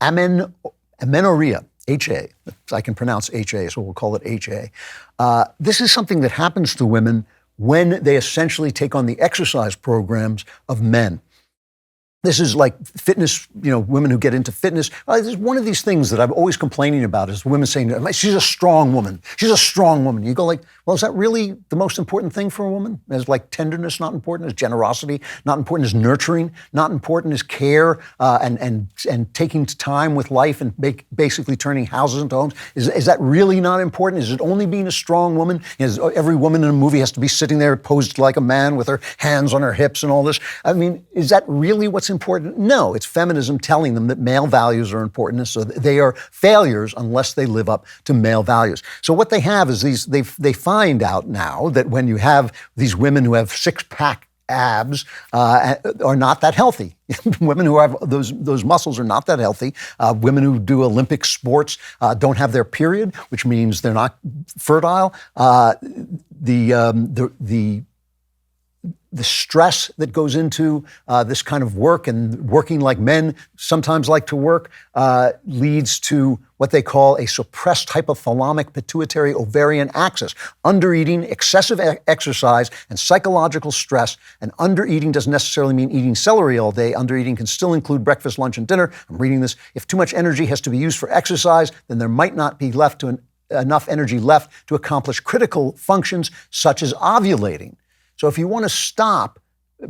amenorrhea, HA. I can pronounce HA, so we'll call it HA. This is something that happens to women when they essentially take on the exercise programs of men. This is like fitness, you know, women who get into fitness. This is one of these things that I'm always complaining about is women saying, she's a strong woman. She's a strong woman. You go like, well, is that really the most important thing for a woman? Is like tenderness not important? Is generosity not important? Is nurturing not important? Is care and taking time with life and basically turning houses into homes? Is that really not important? Is it only being a strong woman? Every woman in a movie has to be sitting there posed like a man with her hands on her hips and all this. I mean, is that really what's important? No, it's feminism telling them that male values are important, and so they are failures unless they live up to male values. So what they have is they find out now that when you have these women who have six-pack abs are not that healthy. Women who have those muscles are not that healthy. Women who do Olympic sports don't have their period, which means they're not fertile. The stress that goes into this kind of work and working like men sometimes like to work leads to what they call a suppressed hypothalamic pituitary ovarian axis. Undereating, excessive exercise, and psychological stress. And undereating doesn't necessarily mean eating celery all day. Undereating can still include breakfast, lunch, and dinner. I'm reading this. If too much energy has to be used for exercise, then there might not be enough energy left to accomplish critical functions such as ovulating. So if you want to stop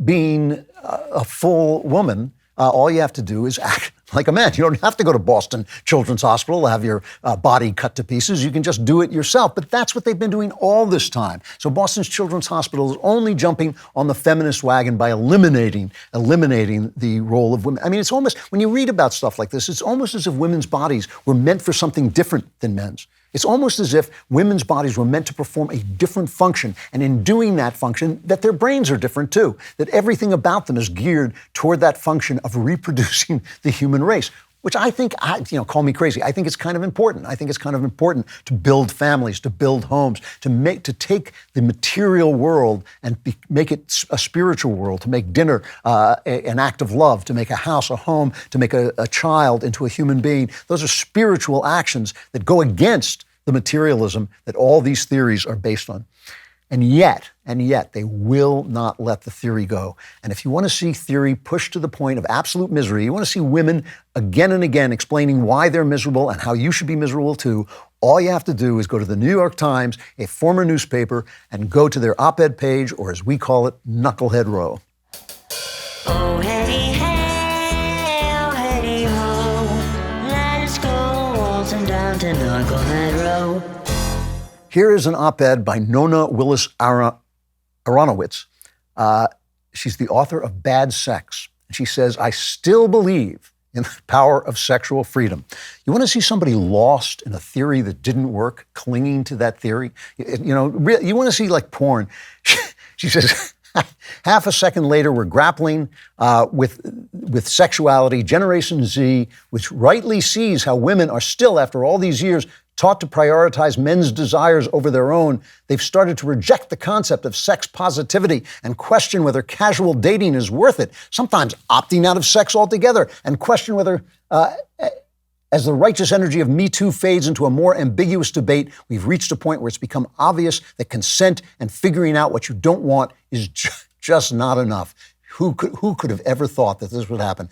being a full woman, all you have to do is act like a man. You don't have to go to Boston Children's Hospital to have your body cut to pieces. You can just do it yourself. But that's what they've been doing all this time. So Boston Children's Hospital is only jumping on the feminist wagon by eliminating the role of women. I mean, it's almost, when you read about stuff like this, it's almost as if women's bodies were meant for something different than men's. It's almost as if women's bodies were meant to perform a different function, and in doing that function, that their brains are different too, that everything about them is geared toward that function of reproducing the human race, which I think, call me crazy, I think it's kind of important. I think it's kind of important to build families, to build homes, to take the material world and make it a spiritual world, to make dinner an act of love, to make a house a home, to make a child into a human being. Those are spiritual actions that go against the materialism that all these theories are based on. And yet, they will not let the theory go. And if you want to see theory pushed to the point of absolute misery, you want to see women again and again explaining why they're miserable and how you should be miserable too, all you have to do is go to the New York Times, a former newspaper, and go to their op-ed page, or as we call it, Knucklehead Row. Oh, hey, hey, oh, hey, ho, let's go waltzing down to Knucklehead Row. Here is an op-ed by Nona Willis Aronowitz. She's the author of Bad Sex. And she says, I still believe in the power of sexual freedom. You want to see somebody lost in a theory that didn't work, clinging to that theory? You want to see like porn. She says, half a second later, we're grappling with sexuality. Generation Z, which rightly sees how women are still, after all these years, taught to prioritize men's desires over their own, they've started to reject the concept of sex positivity and question whether casual dating is worth it, sometimes opting out of sex altogether, and question whether, as the righteous energy of Me Too fades into a more ambiguous debate, we've reached a point where it's become obvious that consent and figuring out what you don't want is just not enough. Who could have ever thought that this would happen?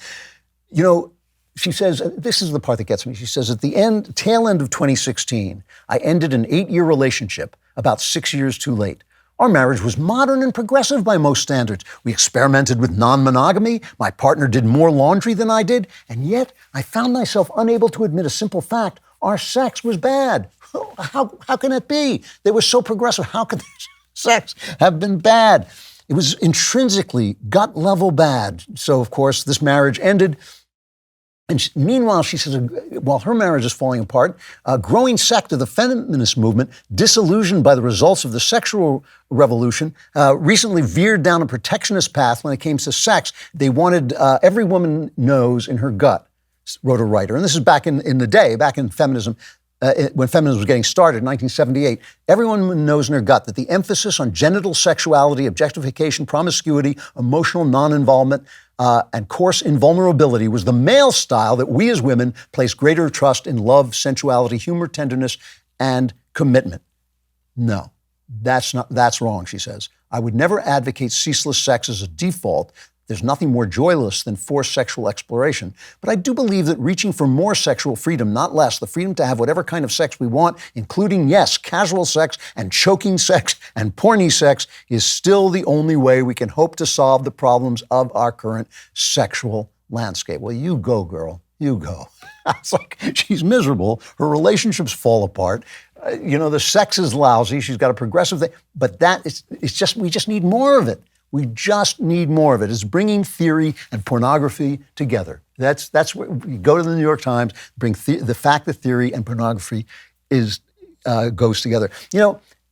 She says, this is the part that gets me. She says, at the tail end of 2016, I ended an 8-year relationship about 6 years too late. Our marriage was modern and progressive by most standards. We experimented with non-monogamy. My partner did more laundry than I did. And yet, I found myself unable to admit a simple fact. Our sex was bad. How can it be? They were so progressive. How could their sex have been bad? It was intrinsically gut-level bad. So, of course, this marriage ended. And meanwhile, she says, while her marriage is falling apart, a growing sect of the feminist movement, disillusioned by the results of the sexual revolution, recently veered down a protectionist path when it came to sex. They wanted every woman knows in her gut, wrote a writer. And this is back in the day, back in feminism, when feminism was getting started in 1978. Everyone knows in her gut that the emphasis on genital sexuality, objectification, promiscuity, emotional non-involvement, and coarse invulnerability was the male style that we as women place greater trust in love, sensuality, humor, tenderness, and commitment. No, that's wrong, she says. I would never advocate ceaseless sex as a default. There's nothing more joyless than forced sexual exploration. But I do believe that reaching for more sexual freedom, not less, the freedom to have whatever kind of sex we want, including, yes, casual sex and choking sex and porny sex, is still the only way we can hope to solve the problems of our current sexual landscape. Well, you go, girl. You go. It's like she's miserable. Her relationships fall apart. The sex is lousy. She's got a progressive thing. But we just need more of it. We just need more of it. It's bringing theory and pornography together. That's where you go to the New York Times, bring the fact that theory and pornography goes together.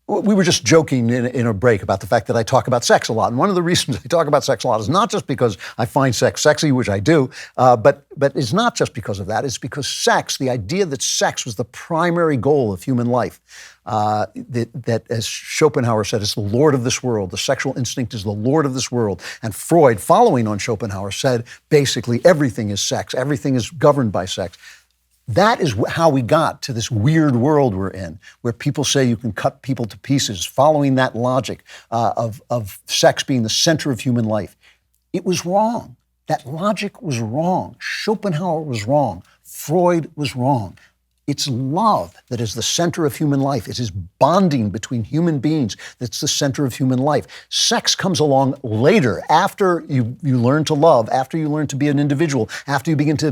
We were just joking in a break about the fact that I talk about sex a lot. And one of the reasons I talk about sex a lot is not just because I find sex sexy, which I do, but it's not just because of that. It's because sex, the idea that sex was the primary goal of human life, that as Schopenhauer said, is the lord of this world. The sexual instinct is the lord of this world. And Freud, following on Schopenhauer, said basically everything is sex. Everything is governed by sex. That is how we got to this weird world we're in, where people say you can cut people to pieces, following that logic of sex being the center of human life. It was wrong. That logic was wrong. Schopenhauer was wrong. Freud was wrong. It's love that is the center of human life. It is bonding between human beings that's the center of human life. Sex comes along later, after you learn to love, after you learn to be an individual, after you begin to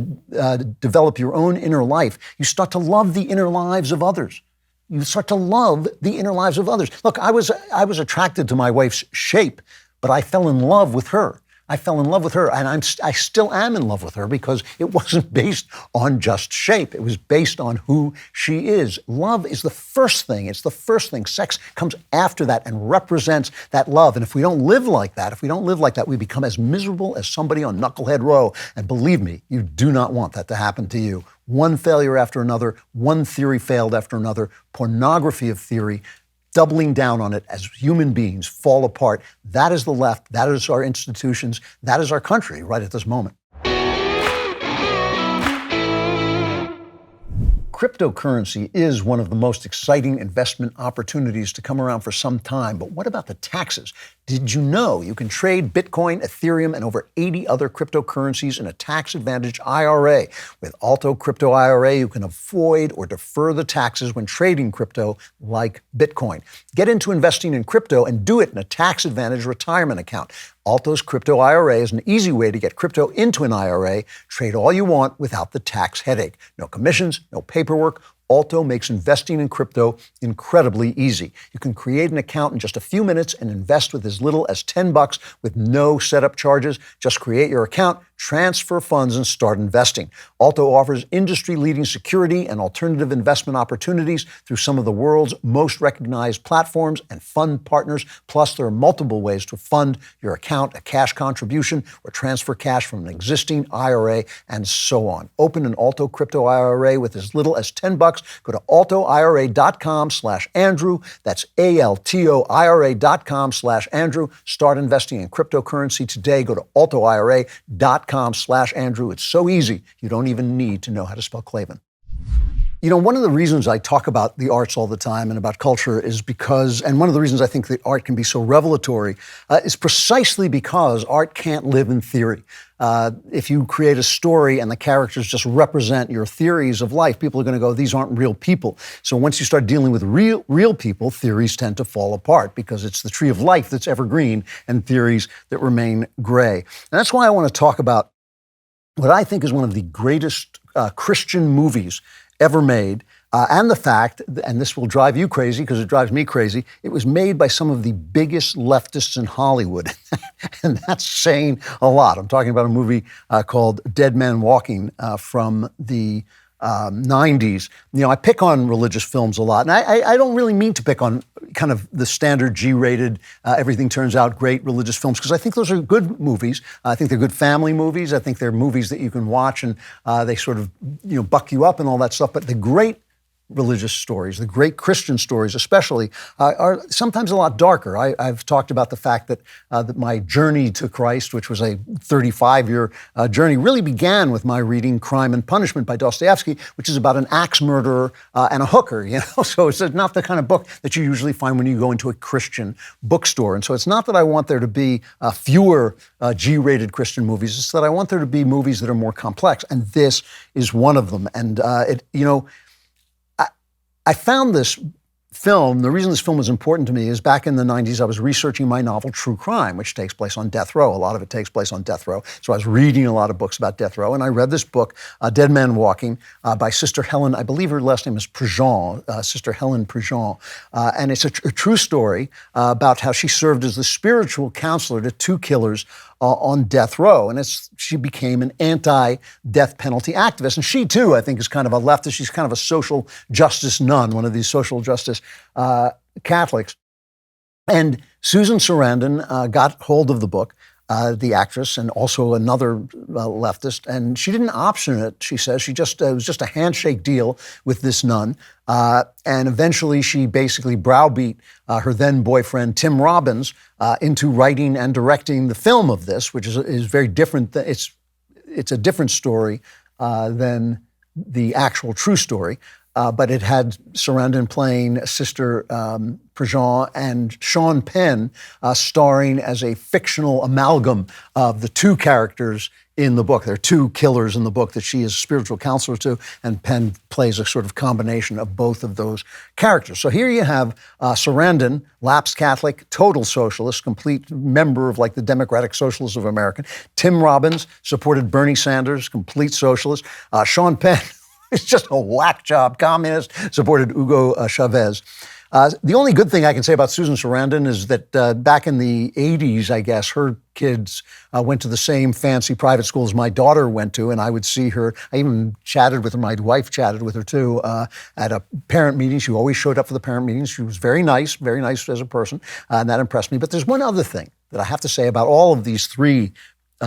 develop your own inner life. You start to love the inner lives of others. You start to love the inner lives of others. Look, I was attracted to my wife's shape, but I fell in love with her. I fell in love with her, and I still am in love with her because it wasn't based on just shape. It was based on who she is. Love is the first thing. It's the first thing. Sex comes after that and represents that love. And if we don't live like that, we become as miserable as somebody on Knucklehead Row. And believe me, you do not want that to happen to you. One failure after another, one theory failed after another, pornography of theory, doubling down on it as human beings fall apart. That is the left. That is our institutions. That is our country right at this moment. Cryptocurrency is one of the most exciting investment opportunities to come around for some time. But what about the taxes? Did you know you can trade Bitcoin, Ethereum, and over 80 other cryptocurrencies in a tax-advantaged IRA? With Alto Crypto IRA, you can avoid or defer the taxes when trading crypto like Bitcoin. Get into investing in crypto and do it in a tax-advantaged retirement account. Alto's Crypto IRA is an easy way to get crypto into an IRA. Trade all you want without the tax headache. No commissions, no paperwork. Alto makes investing in crypto incredibly easy. You can create an account in just a few minutes and invest with as little as $10 with no setup charges. Just create your account, transfer funds, and start investing. Alto offers industry-leading security and alternative investment opportunities through some of the world's most recognized platforms and fund partners. Plus, there are multiple ways to fund your account, a cash contribution, or transfer cash from an existing IRA, and so on. Open an Alto Crypto IRA with as little as $10. Go to altoira.com/Andrew. That's ALTOIRA.com/Andrew. Start investing in cryptocurrency today. Go to altoira.com/Andrew. It's so easy, you don't even need to know how to spell Klavan. You know, one of the reasons I talk about the arts all the time and about culture is because, and one of the reasons I think that art can be so revelatory is precisely because art can't live in theory. If you create a story and the characters just represent your theories of life, people are going to go, these aren't real people. So once you start dealing with real people, theories tend to fall apart because it's the tree of life that's evergreen and theories that remain gray. And that's why I want to talk about what I think is one of the greatest Christian movies ever made, and the fact, and this will drive you crazy because it drives me crazy, it was made by some of the biggest leftists in Hollywood. And that's saying a lot. I'm talking about a movie called Dead Man Walking from the 90s. You know, I pick on religious films a lot, and I don't really mean to pick on kind of the standard G-rated, everything turns out great religious films, because I think those are good movies. I think they're good family movies. I think they're movies that you can watch and they sort of, you know, buck you up and all that stuff. But the great religious stories, the great Christian stories especially, are sometimes a lot darker. I've talked about the fact that my journey to Christ, which was a 35-year journey, really began with my reading Crime and Punishment by Dostoevsky, which is about an axe murderer and a hooker, you know? So it's not the kind of book that you usually find when you go into a Christian bookstore. And so it's not that I want there to be fewer G-rated Christian movies, it's that I want there to be movies that are more complex, and this is one of them. And I found this film, the reason this film was important to me is back in the 90s, I was researching my novel True Crime, which takes place on death row. A lot of it takes place on death row. So I was reading a lot of books about death row, and I read this book, Dead Man Walking, by Sister Helen, I believe her last name is Prejean, Sister Helen Prejean. And it's a true story about how she served as the spiritual counselor to two killers on death row. And she became an anti-death penalty activist. And she, too, I think, is kind of a leftist. She's kind of a social justice nun, one of these social justice Catholics. And Susan Sarandon got hold of the book, the actress, and also another leftist, and she didn't option it, she says. It was just a handshake deal with this nun. And eventually she basically browbeat her then boyfriend, Tim Robbins, into writing and directing the film of this, which is very different. It's a different story than the actual true story. But it had Sarandon playing Sister Prejean and Sean Penn starring as a fictional amalgam of the two characters in the book. There are two killers in the book that she is a spiritual counselor to, and Penn plays a sort of combination of both of those characters. So here you have Sarandon, lapsed Catholic, total socialist, complete member of like the Democratic Socialists of America. Tim Robbins supported Bernie Sanders, complete socialist. Sean Penn, he's just a whack job communist, supported Hugo Chavez. The only good thing I can say about Susan Sarandon is that back in the 80s, I guess, her kids went to the same fancy private schools my daughter went to, and I would see her. I even chatted with her. My wife chatted with her, too, at a parent meeting. She always showed up for the parent meetings. She was very nice as a person, and that impressed me. But there's one other thing that I have to say about all of these three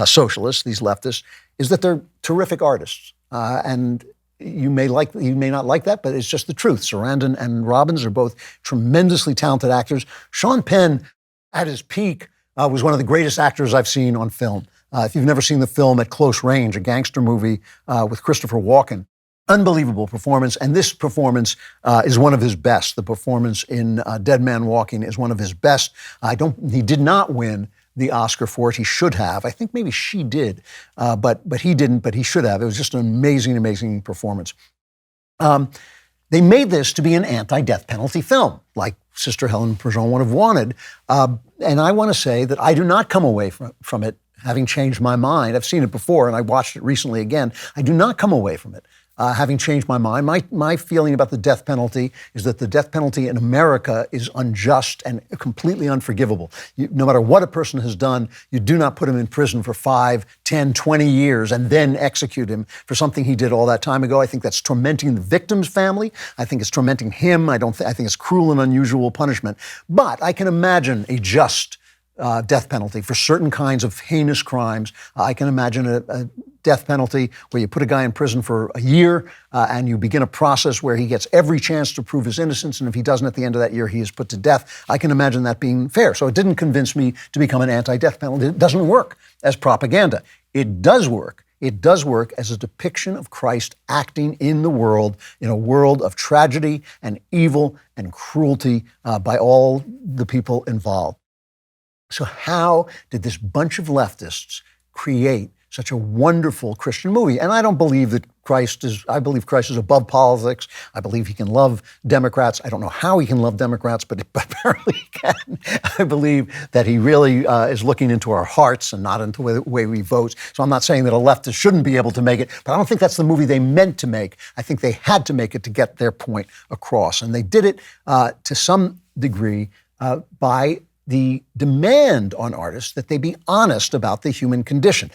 socialists, these leftists, is that they're terrific artists. And you may not like that, but it's just the truth. Sarandon and Robbins are both tremendously talented actors. Sean Penn, at his peak, was one of the greatest actors I've seen on film. If you've never seen the film At Close Range, a gangster movie with Christopher Walken, unbelievable performance. And this performance is one of his best. The performance in Dead Man Walking is one of his best. He did not win the Oscar for it. He should have. I think maybe she did, but he didn't, but he should have. It was just an amazing, amazing performance. They made this to be an anti-death penalty film, like Sister Helen Prejean would have wanted. And I want to say that I do not come away from it having changed my mind. I've seen it before, and I watched it recently again. I do not come away from it having changed my mind. My feeling about the death penalty is that the death penalty in America is unjust and completely unforgivable. No matter what a person has done, you do not put him in prison for 5, 10, 20 years and then execute him for something he did all that time ago. I think that's tormenting the victim's family. I think it's tormenting him. I think it's cruel and unusual punishment. But I can imagine a just death penalty for certain kinds of heinous crimes. I can imagine a death penalty where you put a guy in prison for a year and you begin a process where he gets every chance to prove his innocence, and if he doesn't at the end of that year, he is put to death. I can imagine that being fair. So it didn't convince me to become an anti-death penalty. It doesn't work as propaganda. It does work. It does work as a depiction of Christ acting in the world, in a world of tragedy and evil and cruelty by all the people involved. So how did this bunch of leftists create such a wonderful Christian movie? And I don't believe that I believe Christ is above politics. I believe he can love Democrats. I don't know how he can love Democrats, but apparently he can. I believe that he really is looking into our hearts and not into the way we vote. So I'm not saying that a leftist shouldn't be able to make it, but I don't think that's the movie they meant to make. I think they had to make it to get their point across. And they did it to some degree by the demand on artists that they be honest about the human condition.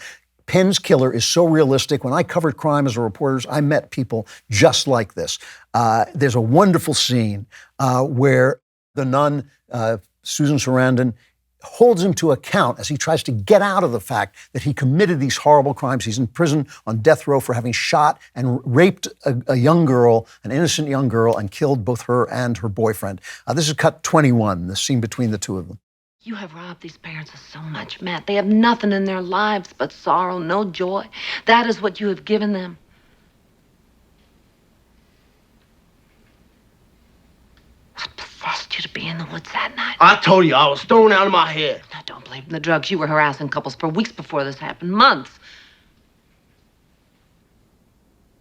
Penn's killer is so realistic. When I covered crime as a reporter, I met people just like this. There's a wonderful scene where the nun, Susan Sarandon, holds him to account as he tries to get out of the fact that he committed these horrible crimes. He's in prison on death row for having shot and raped a young girl, an innocent young girl, and killed both her and her boyfriend. This is cut 21, the scene between the two of them. You have robbed these parents of so much, Matt. They have nothing in their lives but sorrow, no joy. That is what you have given them. What possessed you to be in the woods that night? I told you I was thrown out of my head. Now, don't blame the drugs. You were harassing couples for weeks before this happened, months.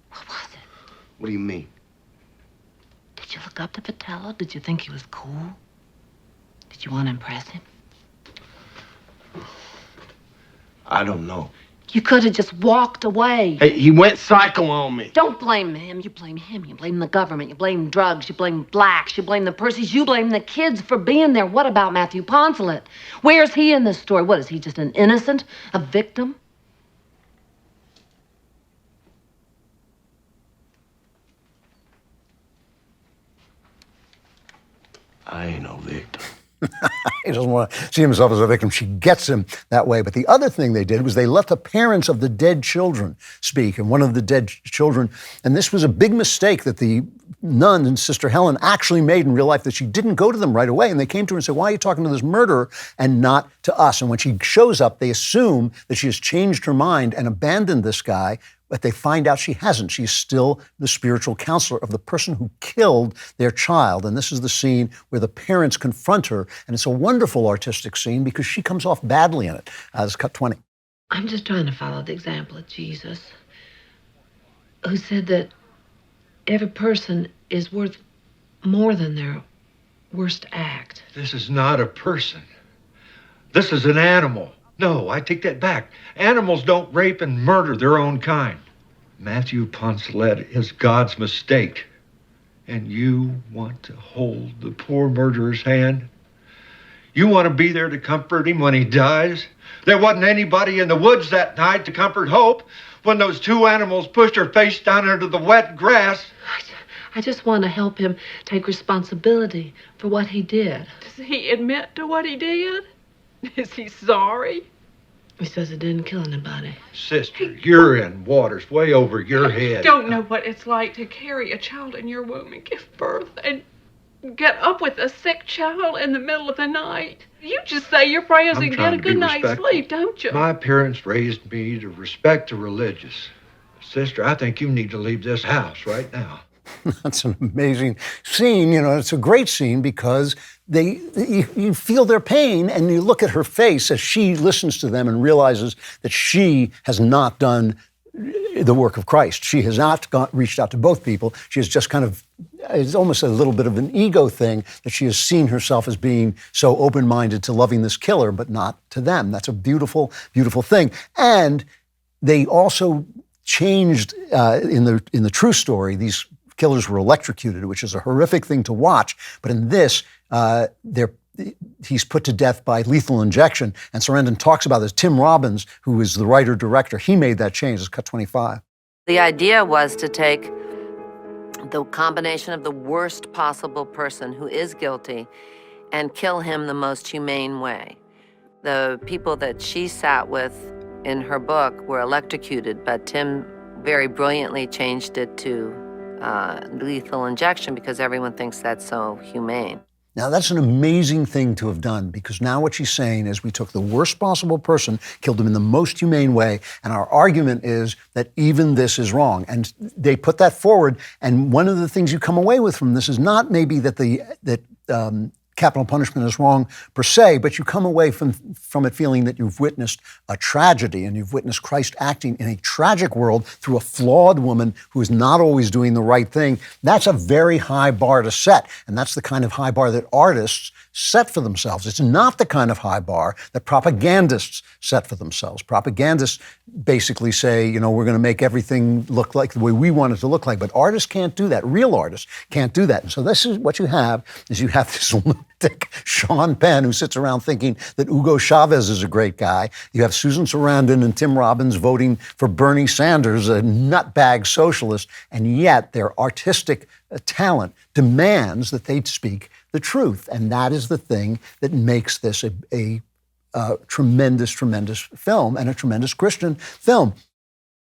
What was it? What do you mean? Did you look up to Vitello? Did you think he was cool? Did you want to impress him? I don't know. You could have just walked away. Hey, he went psycho on me. Don't blame him. You blame him. You blame the government. You blame drugs. You blame blacks. You blame the Percys. You blame the kids for being there. What about Matthew Poncelet? Where's he in this story? What, is he just an innocent? A victim? I ain't no victim. He doesn't want to see himself as a victim. She gets him that way. But the other thing they did was they let the parents of the dead children speak. And one of the dead children, and this was a big mistake that the nun and Sister Helen actually made in real life, that she didn't go to them right away. And they came to her and said, why are you talking to this murderer and not to us? And when she shows up, they assume that she has changed her mind and abandoned this guy. But they find out she hasn't. She's still the spiritual counselor of the person who killed their child. And this is the scene where the parents confront her. And it's a wonderful artistic scene because she comes off badly in it. It's cut 20. I'm just trying to follow the example of Jesus, who said that every person is worth more than their worst act. This is not a person. This is an animal. No, I take that back. Animals don't rape and murder their own kind. Matthew Poncelet is God's mistake. And you want to hold the poor murderer's hand? You want to be there to comfort him when he dies? There wasn't anybody in the woods that night to comfort Hope when those two animals pushed her face down into the wet grass. I just want to help him take responsibility for what he did. Does he admit to what he did? Is he sorry? He says he didn't kill anybody. Sister, you're in waters way over your head. Don't know what it's like to carry a child in your womb and give birth and get up with a sick child in the middle of the night. You just say your prayers I'm and trying get a to be good night's respectful. sleep, don't you? My parents raised me to respect the religious. Sister, I think you need to leave this house right now. That's an amazing scene. You know, it's a great scene because you feel their pain and you look at her face as she listens to them and realizes that she has not done the work of Christ. She has not reached out to both people. She has just kind of, it's almost a little bit of an ego thing that she has seen herself as being so open-minded to loving this killer, but not to them. That's a beautiful, beautiful thing. And they also changed in the true story. These killers were electrocuted, which is a horrific thing to watch. But in this, he's put to death by lethal injection. And Sarandon talks about this. Tim Robbins, who is the writer-director, he made that change. It's cut 25. The idea was to take the combination of the worst possible person who is guilty and kill him the most humane way. The people that she sat with in her book were electrocuted, but Tim very brilliantly changed it to lethal injection because everyone thinks that's so humane. Now, that's an amazing thing to have done because now what she's saying is we took the worst possible person, killed him in the most humane way, and our argument is that even this is wrong. And they put that forward, and one of the things you come away with from this is not maybe that capital punishment is wrong per se, but you come away from it feeling that you've witnessed a tragedy and you've witnessed Christ acting in a tragic world through a flawed woman who is not always doing the right thing. That's a very high bar to set, and that's the kind of high bar that artists set for themselves. It's not the kind of high bar that propagandists set for themselves. Propagandists basically say, you know, we're going to make everything look like the way we want it to look like, but artists can't do that. Real artists can't do that. And so this is what you have, is you have this lunatic Sean Penn who sits around thinking that Hugo Chavez is a great guy. You have Susan Sarandon and Tim Robbins voting for Bernie Sanders, a nutbag socialist, and yet their artistic talent demands that they speak the truth. And that is the thing that makes this a tremendous, tremendous film and a tremendous Christian film.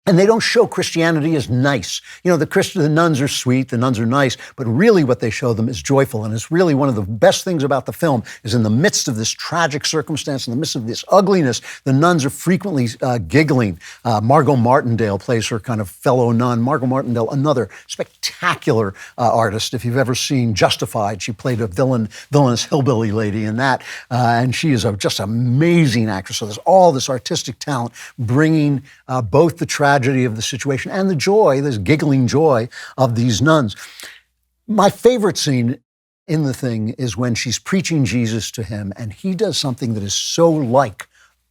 And they don't show Christianity as nice. You know, the nuns are sweet, the nuns are nice, but really what they show them is joyful. And it's really one of the best things about the film is in the midst of this tragic circumstance, in the midst of this ugliness, the nuns are frequently giggling. Margot Martindale plays her kind of fellow nun. Margot Martindale, another spectacular artist. If you've ever seen Justified, she played a villainous hillbilly lady in that. And she is just amazing actress. So there's all this artistic talent bringing both the tragedy of the situation and the joy, this giggling joy of these nuns. My favorite scene in the thing is when she's preaching Jesus to him and he does something that is so like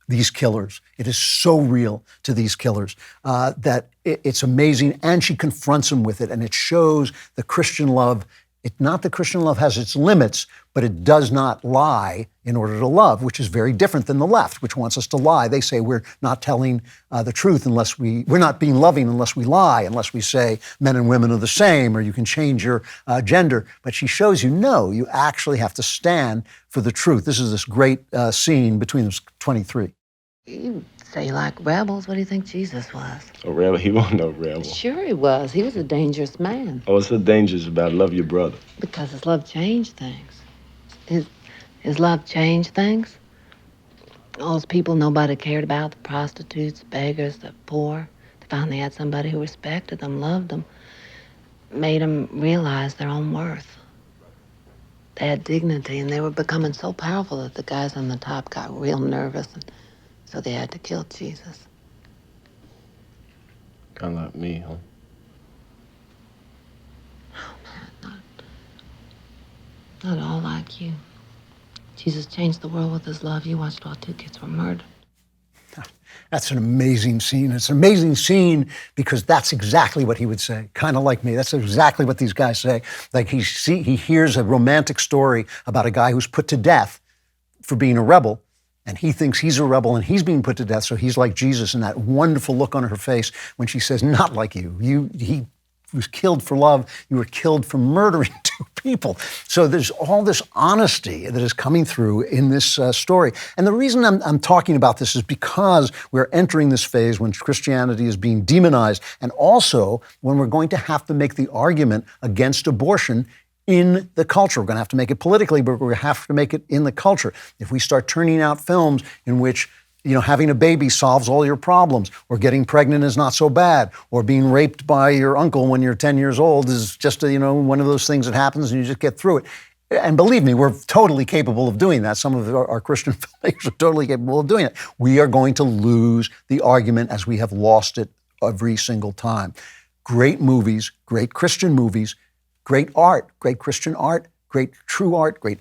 these killers. It is so real to these killers that it's amazing, and she confronts him with it, and it shows the Christian love It's not that Christian love has its limits, but it does not lie in order to love, which is very different than the left, which wants us to lie. They say we're not telling the truth unless we're not being loving unless we lie, unless we say men and women are the same, or you can change your gender. But she shows you, no, you actually have to stand for the truth. This is this great scene between them, 23. You say you like rebels. What do you think Jesus was? A rebel? He wasn't no rebel. Sure he was. He was a dangerous man. Oh, what's so dangerous about love your brother? Because his love changed things. His love changed things. All those people nobody cared about, the prostitutes, beggars, the poor, they finally had somebody who respected them, loved them, made them realize their own worth. They had dignity, and they were becoming so powerful that the guys on the top got real nervous, and so they had to kill Jesus. Kind of like me, huh? Not all like you. Jesus changed the world with his love. You watched while 2 kids were murdered. That's an amazing scene. It's an amazing scene because that's exactly what he would say, kind of like me. That's exactly what these guys say. Like he hears a romantic story about a guy who's put to death for being a rebel, and he thinks he's a rebel and he's being put to death, so he's like Jesus, and that wonderful look on her face when she says, not like you. He was killed for love. You were killed for murdering 2 people. So there's all this honesty that is coming through in this story. And the reason I'm talking about this is because we're entering this phase when Christianity is being demonized, and also when we're going to have to make the argument against abortion in the culture. We're going to have to make it politically, but we're going to have to make it in the culture. If we start turning out films in which having a baby solves all your problems, or getting pregnant is not so bad, or being raped by your uncle when you're 10 years old is just one of those things that happens and you just get through it. And believe me, we're totally capable of doing that. Some of our Christian filmmakers are totally capable of doing it. We are going to lose the argument as we have lost it every single time. Great movies, great Christian movies, great art, great Christian art, great true art, great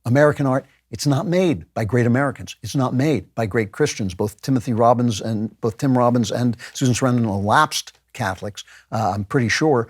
American art. It's not made by great Americans. It's not made by great Christians. Both Tim Robbins and Susan Sarandon are lapsed Catholics, I'm pretty sure.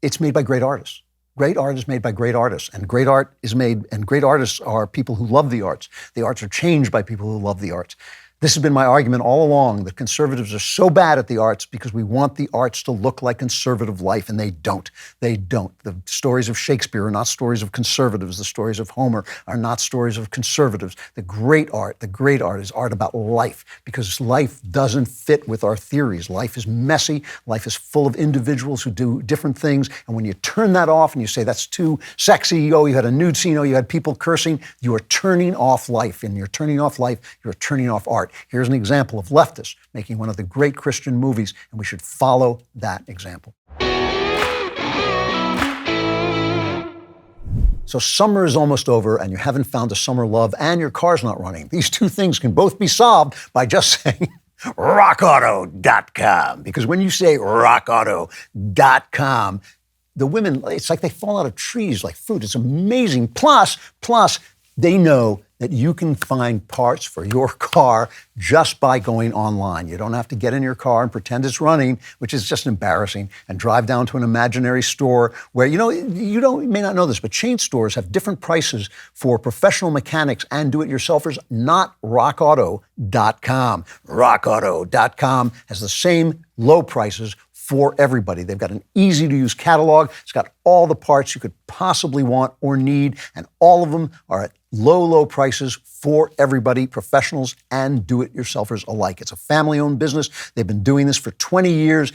It's made by great artists. Great art is made by great artists, and great art is made, and great artists are people who love the arts. The arts are changed by people who love the arts. This has been my argument all along, that conservatives are so bad at the arts because we want the arts to look like conservative life, and they don't. They don't. The stories of Shakespeare are not stories of conservatives. The stories of Homer are not stories of conservatives. The great art is art about life, because life doesn't fit with our theories. Life is messy. Life is full of individuals who do different things, and when you turn that off and you say, that's too sexy, oh, you had a nude scene, oh, you had people cursing, you are turning off life, and you're turning off life, you're turning off art. Here's an example of leftists making one of the great Christian movies, and we should follow that example. So summer is almost over, and you haven't found a summer love, and your car's not running. These 2 things can both be solved by just saying rockauto.com. Because when you say rockauto.com, the women, it's like they fall out of trees like fruit. It's amazing. Plus, they know that you can find parts for your car just by going online. You don't have to get in your car and pretend it's running, which is just embarrassing, and drive down to an imaginary store where, you may not know this, but chain stores have different prices for professional mechanics and do-it-yourselfers, not rockauto.com. Rockauto.com has the same low prices for everybody. They've got an easy-to-use catalog. It's got all the parts you could possibly want or need, and all of them are at low prices for everybody, professionals and do-it-yourselfers alike. It's a family-owned business. They've been doing this for 20 years.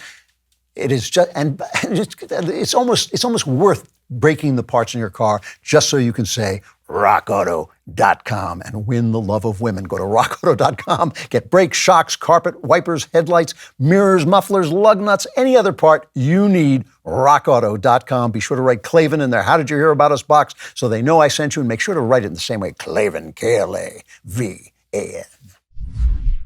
It is just, and it's almost worth breaking the parts in your car just so you can say rockauto.com and win the love of women. Go to rockauto.com, get brakes, shocks, carpet, wipers, headlights, mirrors, mufflers, lug nuts, any other part you need, rockauto.com. Be sure to write Klavan in their How Did You Hear About Us box so they know I sent you, and make sure to write it in the same way, Klavan, Klavan.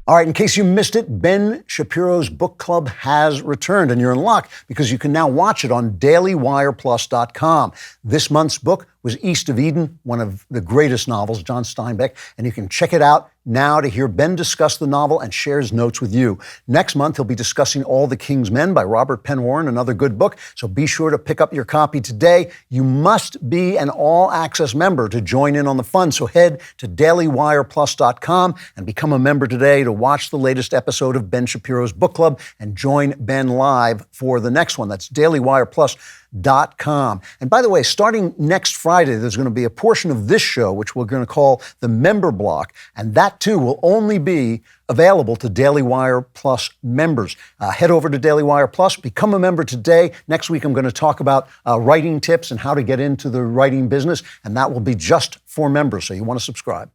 All right, in case you missed it, Ben Shapiro's book club has returned, and you're in luck because you can now watch it on dailywireplus.com. This month's book was East of Eden, one of the greatest novels, John Steinbeck, and you can check it out now to hear Ben discuss the novel and share his notes with you. Next month, he'll be discussing All the King's Men by Robert Penn Warren, another good book, so be sure to pick up your copy today. You must be an all-access member to join in on the fun, so head to dailywireplus.com and become a member today to watch the latest episode of Ben Shapiro's Book Club and join Ben live for the next one. That's dailywireplus.com. And by the way, starting next Friday, there's going to be a portion of this show, which we're going to call the Member Block, and that too will only be available to Daily Wire Plus members. Head over to Daily Wire Plus, become a member today. Next week, I'm going to talk about writing tips and how to get into the writing business, and that will be just for members, so you want to subscribe.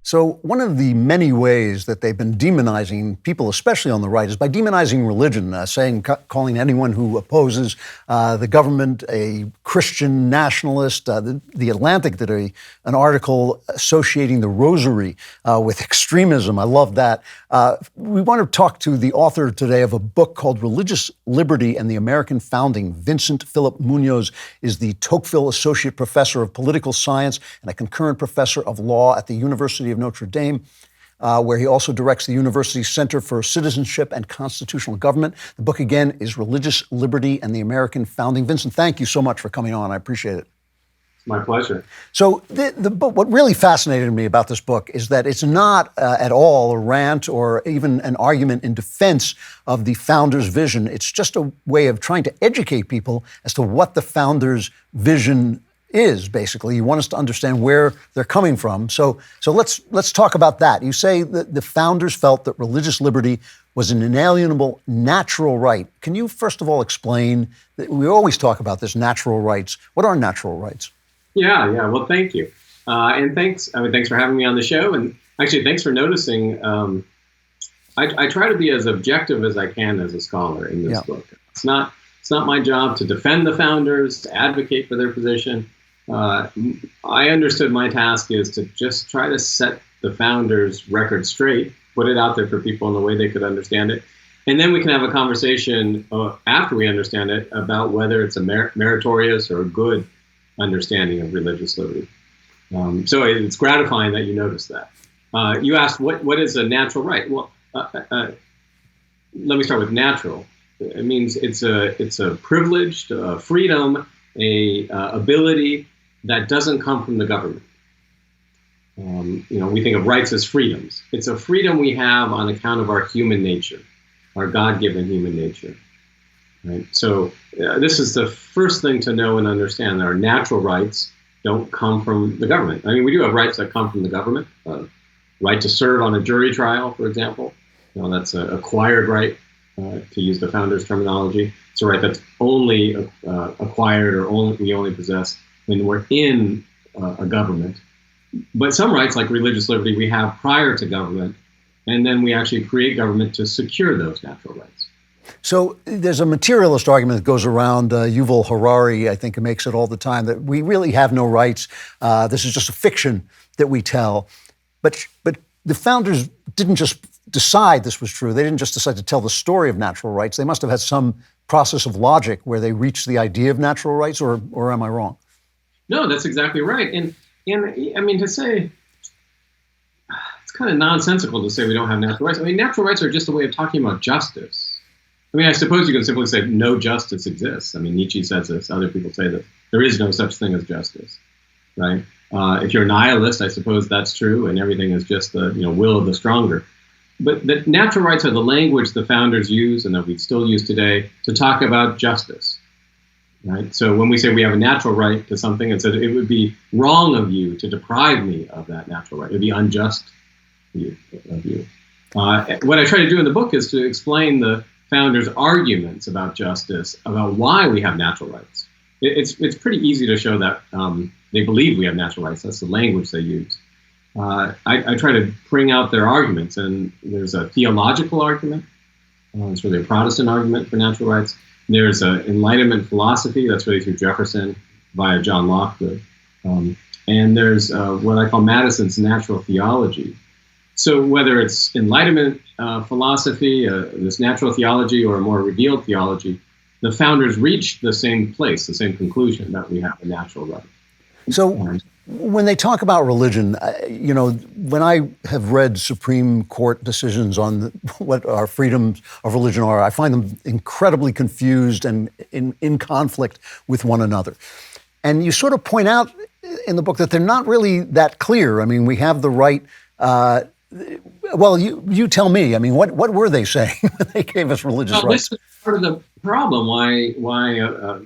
So one of the many ways that they've been demonizing people, especially on the right, is by demonizing religion, calling anyone who opposes the government a Christian nationalist. The Atlantic did an article associating the rosary with extremism. I love that. We want to talk to the author today of a book called Religious Liberty and the American Founding. Vincent Philip Munoz is the Tocqueville Associate Professor of Political Science and a concurrent professor of law at the University of Notre Dame, where he also directs the university's Center for Citizenship and Constitutional Government. The book, again, is Religious Liberty and the American Founding. Vincent, thank you so much for coming on. I appreciate it. It's my pleasure. So the book, what really fascinated me about this book is that it's not at all a rant or even an argument in defense of the founders' vision. It's just a way of trying to educate people as to what the founders' vision is, basically. You want us to understand where they're coming from. So let's talk about that. You say that the founders felt that religious liberty was an inalienable natural right. Can you first of all explain that we always talk about this natural rights? What are natural rights? Yeah. Well, thank you. And thanks for having me on the show. And actually, thanks for noticing. I try to be as objective as I can as a scholar in this book. It's not my job to defend the founders, to advocate for their position. I understood my task is to just try to set the founders' record straight, put it out there for people in the way they could understand it. And then we can have a conversation after we understand it about whether it's a meritorious or a good understanding of religious liberty. So it's gratifying that you noticed that. You asked, what is a natural right? Well, let me start with natural. It means it's a privileged freedom, ability that doesn't come from the government. We think of rights as freedoms. It's a freedom we have on account of our human nature, our God-given human nature. Right? So this is the first thing to know and understand, that our natural rights don't come from the government. I mean, we do have rights that come from the government. Right to serve on a jury trial, for example. That's an acquired right, to use the founders' terminology. It's a right that's only acquired or we only possess when we're in a government. But some rights, like religious liberty, we have prior to government, and then we actually create government to secure those natural rights. So there's a materialist argument that goes around. Yuval Harari, I think, makes it all the time, that we really have no rights. This is just a fiction that we tell. But the founders didn't just decide this was true. They didn't just decide to tell the story of natural rights. They must have had some process of logic where they reached the idea of natural rights, or am I wrong? No, that's exactly right. And I mean, to say, it's kind of nonsensical to say we don't have natural rights. I mean, natural rights are just a way of talking about justice. I mean, I suppose you can simply say no justice exists. I mean, Nietzsche says this. Other people say that there is no such thing as justice, right? If you're a nihilist, I suppose that's true, and everything is just the will of the stronger. But the natural rights are the language the founders use, and that we still use today, to talk about justice. Right? So when we say we have a natural right to something, it would be wrong of you to deprive me of that natural right. It would be unjust of you. What I try to do in the book is to explain the founders' arguments about justice, about why we have natural rights. It's pretty easy to show that they believe we have natural rights. That's the language they use. I try to bring out their arguments, and there's a theological argument. It's really a Protestant argument for natural rights. There's an Enlightenment philosophy, that's really through Jefferson via John Locke. And there's what I call Madison's natural theology. So whether it's Enlightenment philosophy, this natural theology, or a more revealed theology, the founders reached the same place, the same conclusion, that we have a natural right. So when they talk about religion, when I have read Supreme Court decisions on what our freedoms of religion are, I find them incredibly confused and in conflict with one another. And you sort of point out in the book that they're not really that clear. I mean, we have the right. Well, you tell me. I mean, what were they saying when they gave us religious rights? This is part of the problem. Why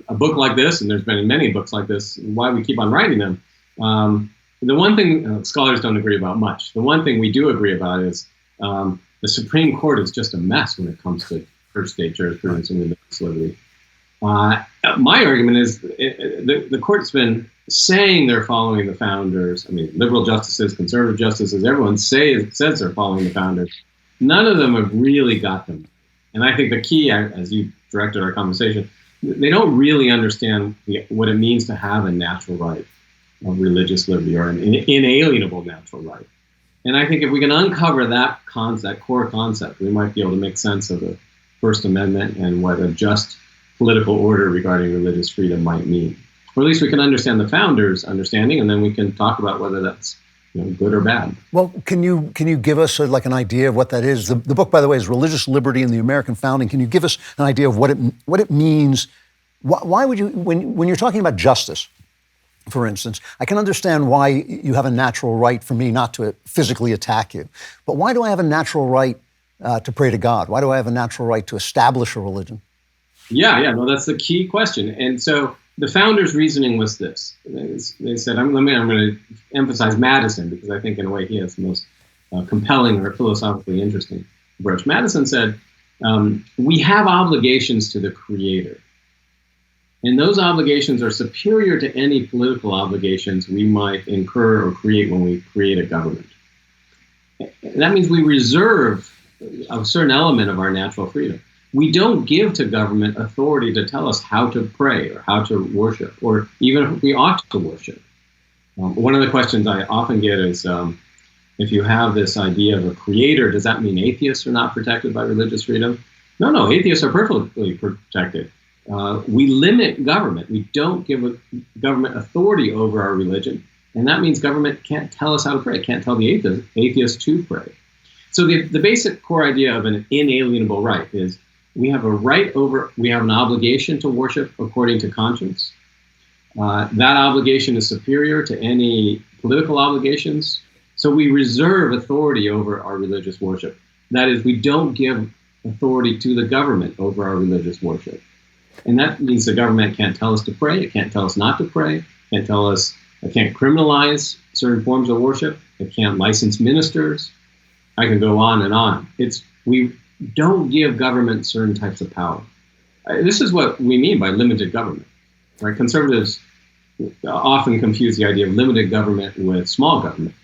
a book like this, and there's been many books like this, why we keep on writing them. The one thing scholars don't agree about much. The one thing we do agree about is the Supreme Court is just a mess when it comes to church-state jurisprudence and religious liberty. My argument is the court's been saying they're following the founders. I mean, liberal justices, conservative justices, everyone says they're following the founders. None of them have really got them. And I think the key, as you directed our conversation, they don't really understand what it means to have a natural right of religious liberty or an inalienable natural right. And I think if we can uncover that core concept, we might be able to make sense of the First Amendment and what a just political order regarding religious freedom might mean. Or at least we can understand the founders' understanding, and then we can talk about whether that's good or bad. Well, can you give us an idea of what that is? The book, by the way, is Religious Liberty in the American Founding. Can you give us an idea of what it means? Why would you, when you're talking about justice, for instance, I can understand why you have a natural right for me not to physically attack you. But why do I have a natural right to pray to God? Why do I have a natural right to establish a religion? Yeah, no, that's the key question. And so the founders' reasoning was this. They said, I'm going to emphasize Madison because I think in a way he has the most compelling or philosophically interesting approach. Madison said, we have obligations to the Creator. And those obligations are superior to any political obligations we might incur or create when we create a government. And that means we reserve a certain element of our natural freedom. We don't give to government authority to tell us how to pray or how to worship, or even if we ought to worship. One of the questions I often get is, if you have this idea of a creator, does that mean atheists are not protected by religious freedom? No, atheists are perfectly protected. We limit government. We don't give government authority over our religion. And that means government can't tell us how to pray, can't tell the atheist to pray. So the basic core idea of an inalienable right is we have an obligation to worship according to conscience. That obligation is superior to any political obligations. So we reserve authority over our religious worship. That is, we don't give authority to the government over our religious worship. And that means the government can't tell us to pray. It can't tell us not to pray. It can't criminalize certain forms of worship. It can't license ministers. I can go on and on. We don't give government certain types of power. This is what we mean by limited government, right? Conservatives often confuse the idea of limited government with small government.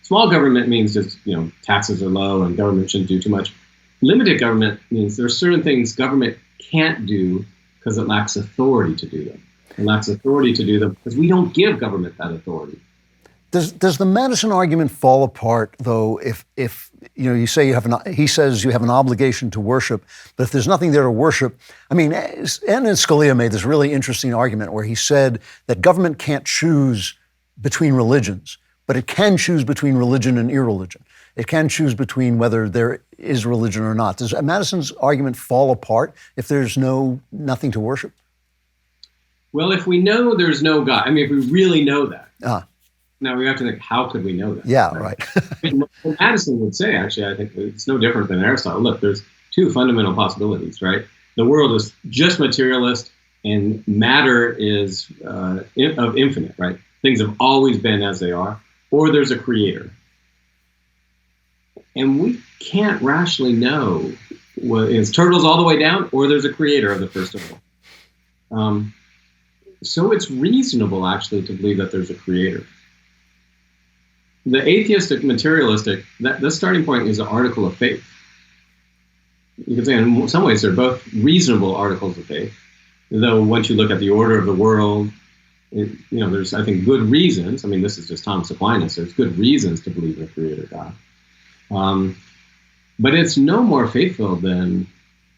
Small government means just, taxes are low and government shouldn't do too much. Limited government means there are certain things government can't do because it lacks authority to do them. It lacks authority to do them because we don't give government that authority. Does the Madison argument fall apart, though, if you say he says you have an obligation to worship, but if there's nothing there to worship? I mean, Antonin Scalia made this really interesting argument where he said that government can't choose between religions, but it can choose between religion and irreligion. It can choose between whether there is religion or not. Does Madison's argument fall apart if there's nothing to worship? Well, if we know there's no God, if we really know that. Now we have to think, how could we know that? Yeah, right. What Madison would say, actually, I think it's no different than Aristotle. Look, there's two fundamental possibilities, right? The world is just materialist and matter is of infinite, right? Things have always been as they are, or there's a creator. And we can't rationally know whether it's turtles all the way down or there's a creator of the first of all. So it's reasonable, actually, to believe that there's a creator. The atheistic, materialistic, the starting point is an article of faith. You could say in some ways they're both reasonable articles of faith, though once you look at the order of the world, there's, I think, good reasons. This is just Thomas Aquinas. There's good reasons to believe in a creator God. But it's no more faithful than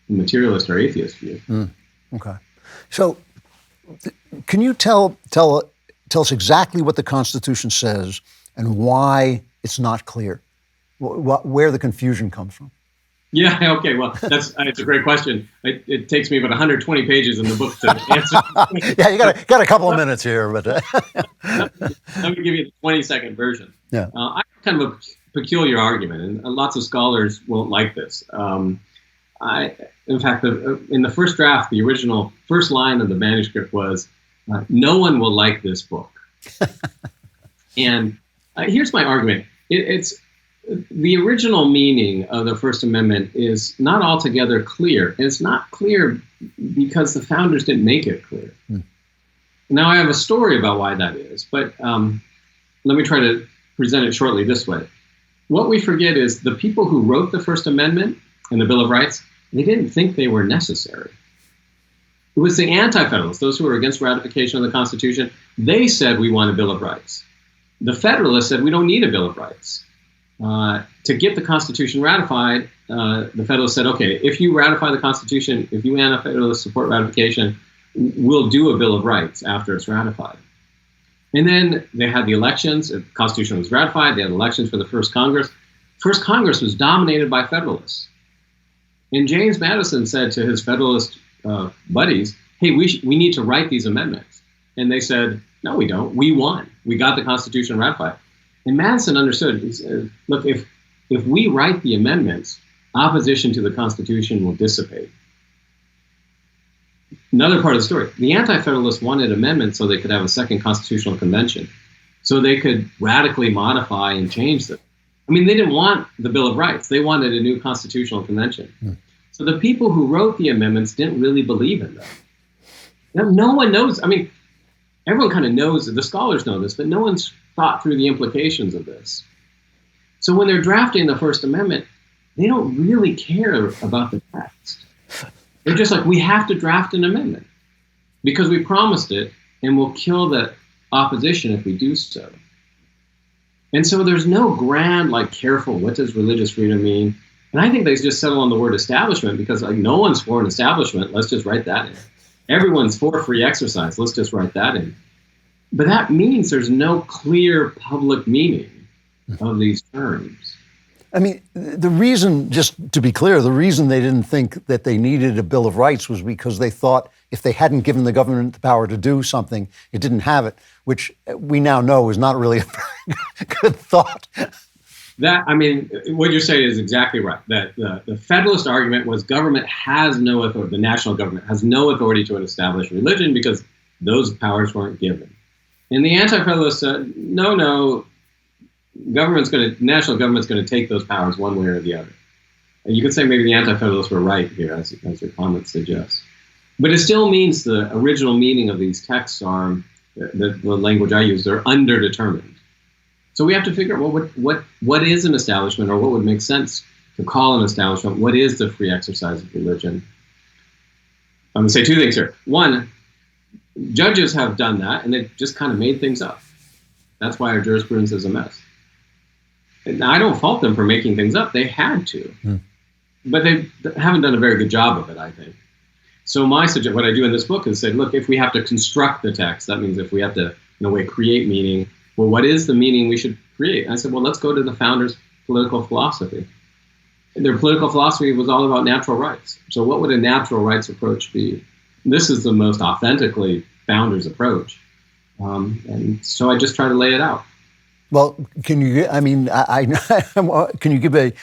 materialist or atheist view. Okay. So can you tell Tell us exactly what the Constitution says and why it's not clear, where the confusion comes from. Yeah, okay, well, it's a great question. It takes me about 120 pages in the book to answer. Yeah, you got a couple of minutes here, but let me give you the 20-second version. Yeah. I have kind of a peculiar argument, and lots of scholars won't like this. In fact, in the first draft, the original first line of the manuscript was, "No one will like this book." And here's my argument. It's the original meaning of the First Amendment is not altogether clear. And it's not clear because the founders didn't make it clear. Now, I have a story about why that is, but let me try to present it shortly this way. What we forget is the people who wrote the First Amendment and the Bill of Rights, they didn't think they were necessary. It was the Anti-Federalists, those who were against ratification of the Constitution. They said we want a Bill of Rights. The Federalists said we don't need a Bill of Rights. To get the Constitution ratified, the Federalists said, okay, if you ratify the Constitution, if you Anti-Federalists support ratification, we'll do a Bill of Rights after it's ratified. And then they had the elections. The Constitution was ratified. They had elections for the first Congress. First Congress was dominated by Federalists. And James Madison said to his Federalist buddies, hey, we need to write these amendments. And they said, no, we don't. We won. We got the Constitution ratified. And Madison understood, he said, look, if we write the amendments, opposition to the Constitution will dissipate. Another part of the story, the Anti-Federalists wanted amendments so they could have a second constitutional convention, so they could radically modify and change them. I mean, they didn't want the Bill of Rights. They wanted a new constitutional convention. So the people who wrote the amendments didn't really believe in them. Now, no one knows. I mean, everyone kind of knows, the scholars know this, but no one's thought through the implications of this. So when they're drafting the First Amendment, they don't really care about the text. They're just like, we have to draft an amendment because we promised it, and we'll kill the opposition if we do so. And so there's no grand, careful, what does religious freedom mean? And I think they just settle on the word establishment because, no one's for an establishment. Let's just write that in. Everyone's for free exercise. Let's just write that in. But that means there's no clear public meaning of these terms. I mean, the reason, just to be clear, the reason they didn't think that they needed a Bill of Rights was because they thought if they hadn't given the government the power to do something, it didn't have it, which we now know is not really a very good thought. What you're saying is exactly right. That the Federalist argument was government has no authority, the national government has no authority to establish religion because those powers weren't given. And the Anti-Federalists said, no, national government's going to take those powers one way or the other. And you could say maybe the Anti-Federalists were right here, as your comment suggests. But it still means the original meaning of these texts are, the language I use, they're underdetermined. So we have to figure out, what is an establishment, or what would make sense to call an establishment? What is the free exercise of religion? I'm going to say two things here. One, judges have done that, and they've just kind of made things up. That's why our jurisprudence is a mess. And I don't fault them for making things up. They had to. But they haven't done a very good job of it, I think. So what I do in this book is say, look, if we have to construct the text, that means if we have to, in a way, create meaning, well, what is the meaning we should create? And I said, well, let's go to the founders' political philosophy. And their political philosophy was all about natural rights. So what would a natural rights approach be? This is the most authentically founders' approach. And so I just try to lay it out. Well, can you, can you give a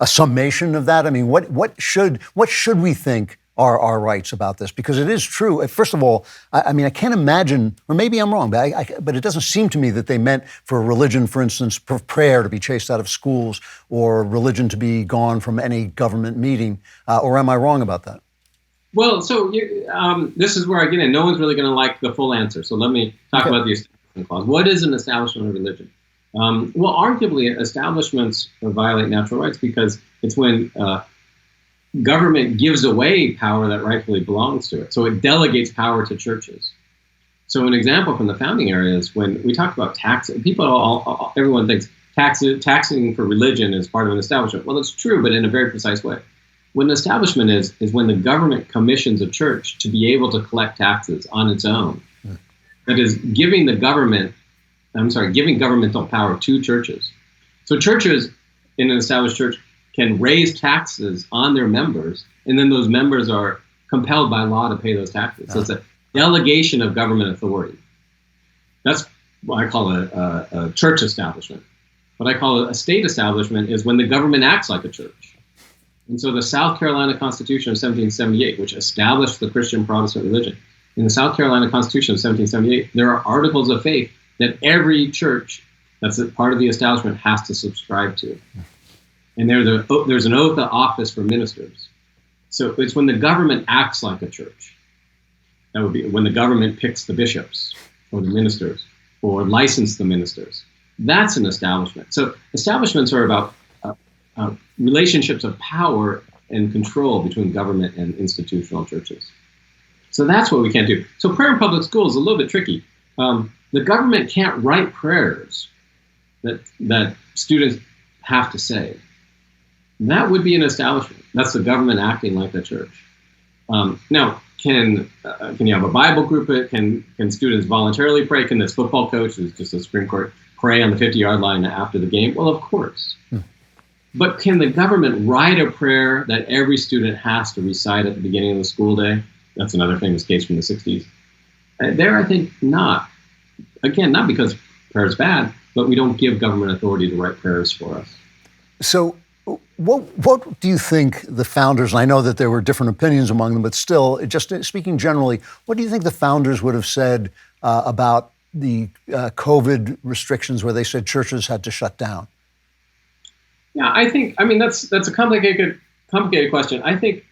summation of that? I mean, what should we think are our rights about this? Because it is true. First of all, I can't imagine, or maybe I'm wrong, but it doesn't seem to me that they meant for religion, for instance, for prayer to be chased out of schools, or religion to be gone from any government meeting. Or am I wrong about that? Well, so this is where I get in. No one's really going to like the full answer. So let me talk about the Establishment Clause. What is an establishment of religion? Well, arguably, establishments violate natural rights because it's when government gives away power that rightfully belongs to it. So it delegates power to churches. So an example from the founding era is when we talk about taxes. Everyone thinks taxing for religion is part of an establishment. Well, it's true, but in a very precise way. What an establishment is when the government commissions a church to be able to collect taxes on its own. that is giving governmental power to churches. So churches in an established church can raise taxes on their members, and then those members are compelled by law to pay those taxes. So it's a delegation of government authority. That's what I call a church establishment. What I call a state establishment is when the government acts like a church. And so the South Carolina Constitution of 1778, which established the Christian Protestant religion, in the South Carolina Constitution of 1778, there are articles of faith that every church that's a part of the establishment has to subscribe to. And there's an oath of office for ministers. So it's when the government acts like a church. That would be when the government picks the bishops or the ministers or license the ministers. That's an establishment. So establishments are about relationships of power and control between government and institutional churches. So that's what we can't do. So prayer in public school is a little bit tricky. The government can't write prayers that students have to say. That would be an establishment. That's the government acting like the church. Now, can you have a Bible group? Can students voluntarily pray? Can this football coach, who's just a Supreme Court, pray on the 50-yard line after the game? Well, of course. But can the government write a prayer that every student has to recite at the beginning of the school day? That's another famous case from the 60s. There, I think not. Again, not because prayer is bad, but we don't give government authority to write prayers for us. So what do you think the founders, and I know that there were different opinions among them, but still, just speaking generally, what do you think the founders would have said about the COVID restrictions where they said churches had to shut down? Yeah, that's a complicated question. I think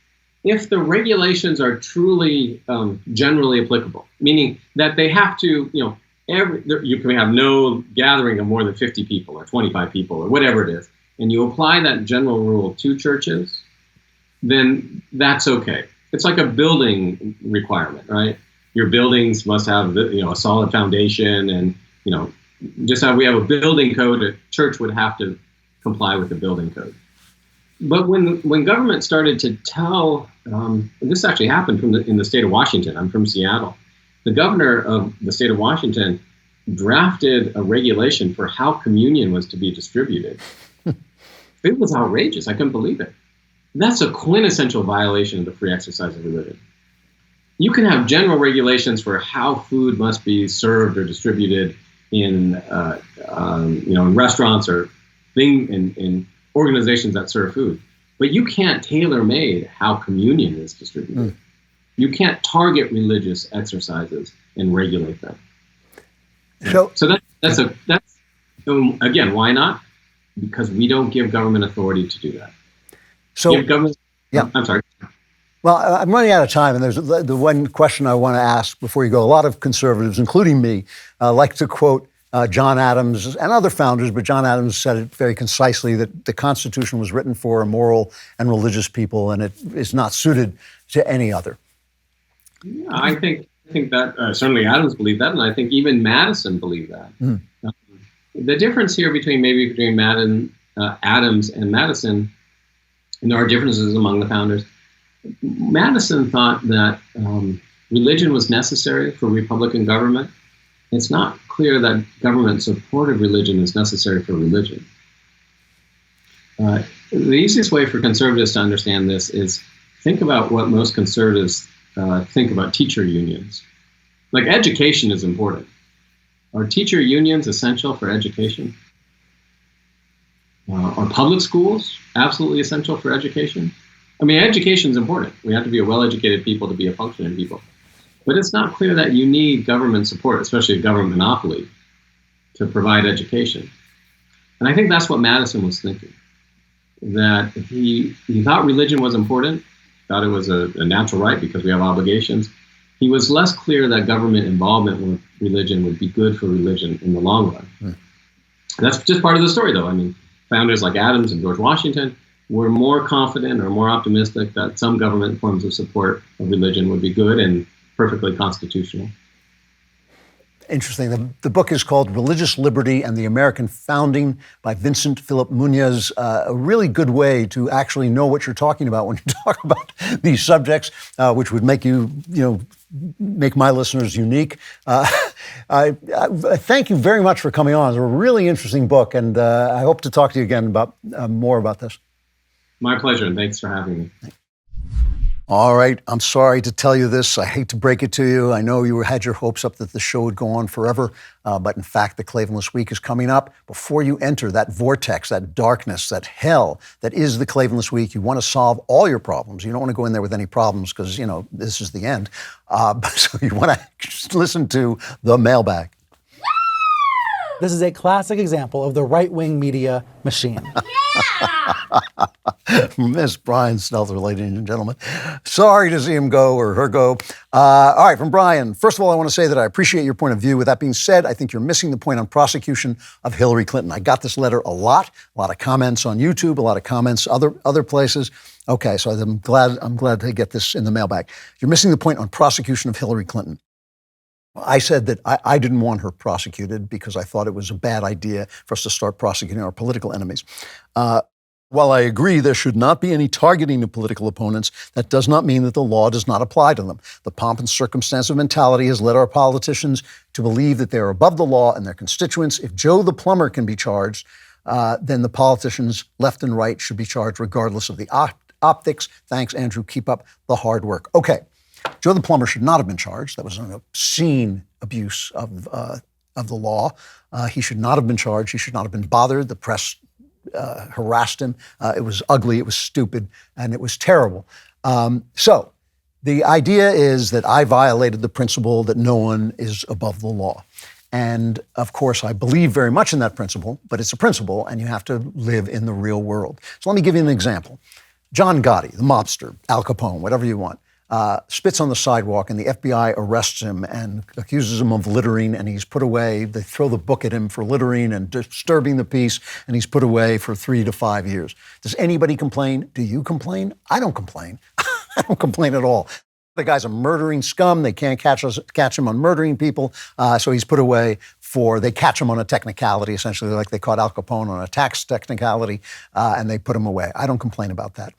if the regulations are truly generally applicable, meaning that they have to, you can have no gathering of more than 50 people or 25 people or whatever it is, and you apply that general rule to churches, then that's okay. It's like a building requirement, right? Your buildings must have a solid foundation, and just how we have a building code, a church would have to comply with the building code. But when government started to tell, this actually happened in the state of Washington. I'm from Seattle. The governor of the state of Washington drafted a regulation for how communion was to be distributed. It was outrageous. I couldn't believe it. That's a quintessential violation of the free exercise of religion. You can have general regulations for how food must be served or distributed in restaurants or in organizations that serve food, but you can't tailor-made how communion is distributed. You can't target religious exercises and regulate them. So that's again, why not? Because we don't give government authority to do that. So, I'm sorry. Well, I'm running out of time, and there's the one question I want to ask before you go. A lot of conservatives, including me, like to quote John Adams and other founders, but John Adams said it very concisely that the Constitution was written for a moral and religious people, and it is not suited to any other. Yeah, I think that certainly Adams believed that, and I think even Madison believed that. The difference here between Adams and Madison, and there are differences among the founders. Madison thought that religion was necessary for Republican government. It's not clear that government-supported religion is necessary for religion. The easiest way for conservatives to understand this is think about what most conservatives think about teacher unions. Like, education is important. Are teacher unions essential for education? Are public schools absolutely essential for education? I mean, education is important. We have to be a well-educated people to be a functioning people. But it's not clear that you need government support, especially a government monopoly, to provide education. And I think that's what Madison was thinking, that he thought religion was important, thought it was a natural right because we have obligations. He was less clear that government involvement with religion would be good for religion in the long run. That's just part of the story, though. I mean, founders like Adams and George Washington were more confident or more optimistic that some government forms of support of religion would be good and perfectly constitutional. Interesting. The book is called Religious Liberty and the American Founding by Vincent Philip Munoz. A really good way to actually know what you're talking about when you talk about these subjects, which would make make my listeners unique. I thank you very much for coming on. It's a really interesting book, and I hope to talk to you again about more about this. My pleasure, and thanks for having me. All right. I'm sorry to tell you this. I hate to break it to you. I know you had your hopes up that the show would go on forever, but in fact, the Klavanless Week is coming up. Before you enter that vortex, that darkness, that hell that is the Klavanless Week, you want to solve all your problems. You don't want to go in there with any problems because, this is the end. So you want to listen to the mailbag. This is a classic example of the right-wing media machine. Miss Brian Stelter, ladies and gentlemen. Sorry to see him go or her go. All right, from Brian. First of all, I want to say that I appreciate your point of view. With that being said, I think you're missing the point on prosecution of Hillary Clinton. I got this letter a lot of comments on YouTube, a lot of comments other places. Okay, so I'm glad to get this in the mailbag. You're missing the point on prosecution of Hillary Clinton. I said that I didn't want her prosecuted because I thought it was a bad idea for us to start prosecuting our political enemies. While I agree there should not be any targeting of political opponents, that does not mean that the law does not apply to them. The pomp and circumstance of mentality has led our politicians to believe that they are above the law and their constituents. If Joe the plumber can be charged, then the politicians left and right should be charged regardless of the optics. Thanks, Andrew. Keep up the hard work. Okay. Joe the plumber should not have been charged. That was an obscene abuse of the law. He should not have been charged. He should not have been bothered. The press harassed him. It was ugly. It was stupid. And it was terrible. So the idea is that I violated the principle that no one is above the law. And of course, I believe very much in that principle, but it's a principle and you have to live in the real world. So let me give you an example. John Gotti, the mobster, Al Capone, whatever you want, spits on the sidewalk and the FBI arrests him and accuses him of littering and he's put away. They throw the book at him for littering and disturbing the peace and he's put away for 3 to 5 years. Does anybody complain? Do you complain? I don't complain. I don't complain at all. The guy's a murdering scum. They can't catch him on murdering people. So he's put away they catch him on a technicality, essentially, like they caught Al Capone on a tax technicality, and they put him away. I don't complain about that.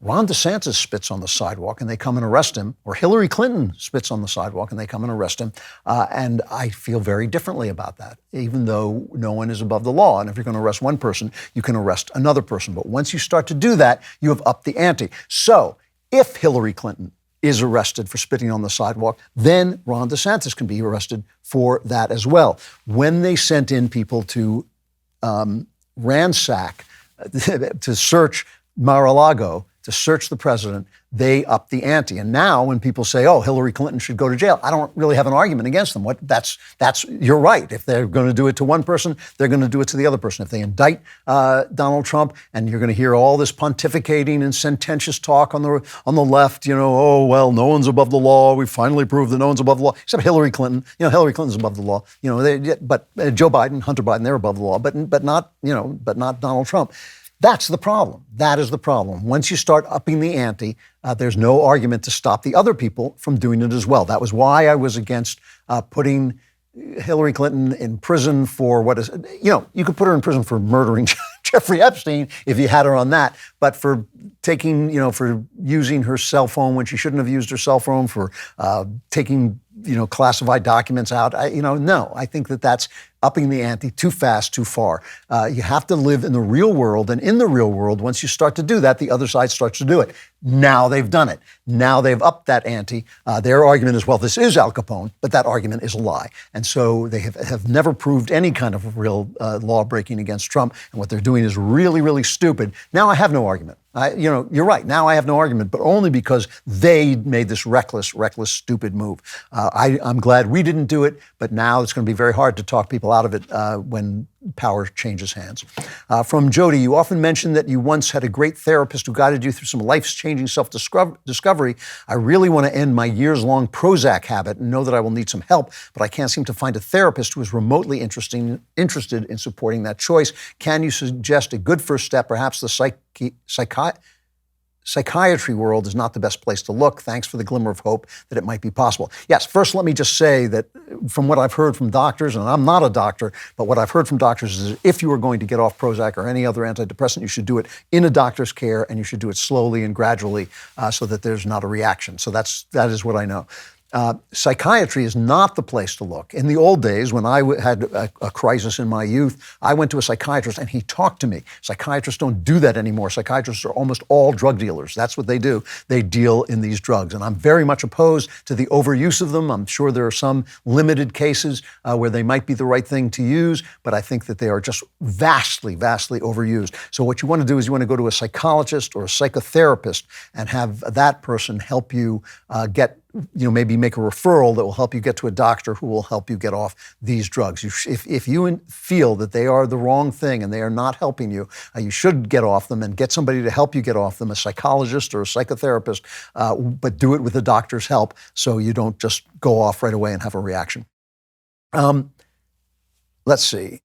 Ron DeSantis spits on the sidewalk and they come and arrest him, or Hillary Clinton spits on the sidewalk and they come and arrest him. And I feel very differently about that, even though no one is above the law. And if you're going to arrest one person, you can arrest another person. But once you start to do that, you have upped the ante. So if Hillary Clinton is arrested for spitting on the sidewalk, then Ron DeSantis can be arrested for that as well. When they sent in people to ransack, to search Mar-a-Lago, to search the president, they upped the ante. And now when people say, oh, Hillary Clinton should go to jail, I don't really have an argument against them. You're right. If they're going to do it to one person, they're going to do it to the other person. If they indict Donald Trump, and you're going to hear all this pontificating and sententious talk on the left, oh, well, no one's above the law. We finally proved that no one's above the law, except Hillary Clinton. Hillary Clinton's above the law. But Joe Biden, Hunter Biden, they're above the law, but not Donald Trump. That's the problem. That is the problem. Once you start upping the ante, there's no argument to stop the other people from doing it as well. That was why I was against putting Hillary Clinton in prison for you could put her in prison for murdering Jeffrey Epstein if you had her on that, but for for using her cell phone when she shouldn't have used her cell phone, for taking classified documents out, no, I think that's upping the ante too fast, too far. You have to live in the real world, and in the real world, once you start to do that, the other side starts to do it. Now they've done it. Now they've upped that ante. Their argument is, well, this is Al Capone, but that argument is a lie. And so they have never proved any kind of real law breaking against Trump, and what they're doing is really, really stupid. Now I have no argument. You're right. Now I have no argument, but only because they made this reckless, stupid move. I'm glad we didn't do it, but now it's going to be very hard to talk people out of it when power changes hands. From Jody, you often mention that you once had a great therapist who guided you through some life-changing self-discovery. I really want to end my years-long Prozac habit and know that I will need some help, but I can't seem to find a therapist who is remotely interested in supporting that choice. Can you suggest a good first step, perhaps the psychiatry world is not the best place to look. Thanks for the glimmer of hope that it might be possible. Yes, first let me just say that from what I've heard from doctors, and I'm not a doctor, but what I've heard from doctors is that if you are going to get off Prozac or any other antidepressant, you should do it in a doctor's care, and you should do it slowly and gradually so that there's not a reaction. So that is what I know. Psychiatry is not the place to look. In the old days, when I had a crisis in my youth, I went to a psychiatrist and he talked to me. Psychiatrists don't do that anymore. Psychiatrists are almost all drug dealers. That's what they do. They deal in these drugs. And I'm very much opposed to the overuse of them. I'm sure there are some limited cases where they might be the right thing to use, but I think that they are just vastly, vastly overused. So what you want to do is you want to go to a psychologist or a psychotherapist and have that person help you maybe make a referral that will help you get to a doctor who will help you get off these drugs. If you feel that they are the wrong thing and they are not helping you, you should get off them and get somebody to help you get off them, a psychologist or a psychotherapist, but do it with a doctor's help so you don't just go off right away and have a reaction. Let's see.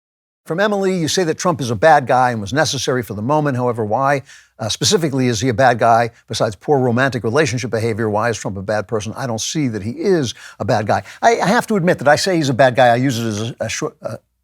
From Emily, you say that Trump is a bad guy and was necessary for the moment. However, why specifically is he a bad guy? Besides poor romantic relationship behavior, why is Trump a bad person? I don't see that he is a bad guy. I have to admit that I say he's a bad guy. I use it as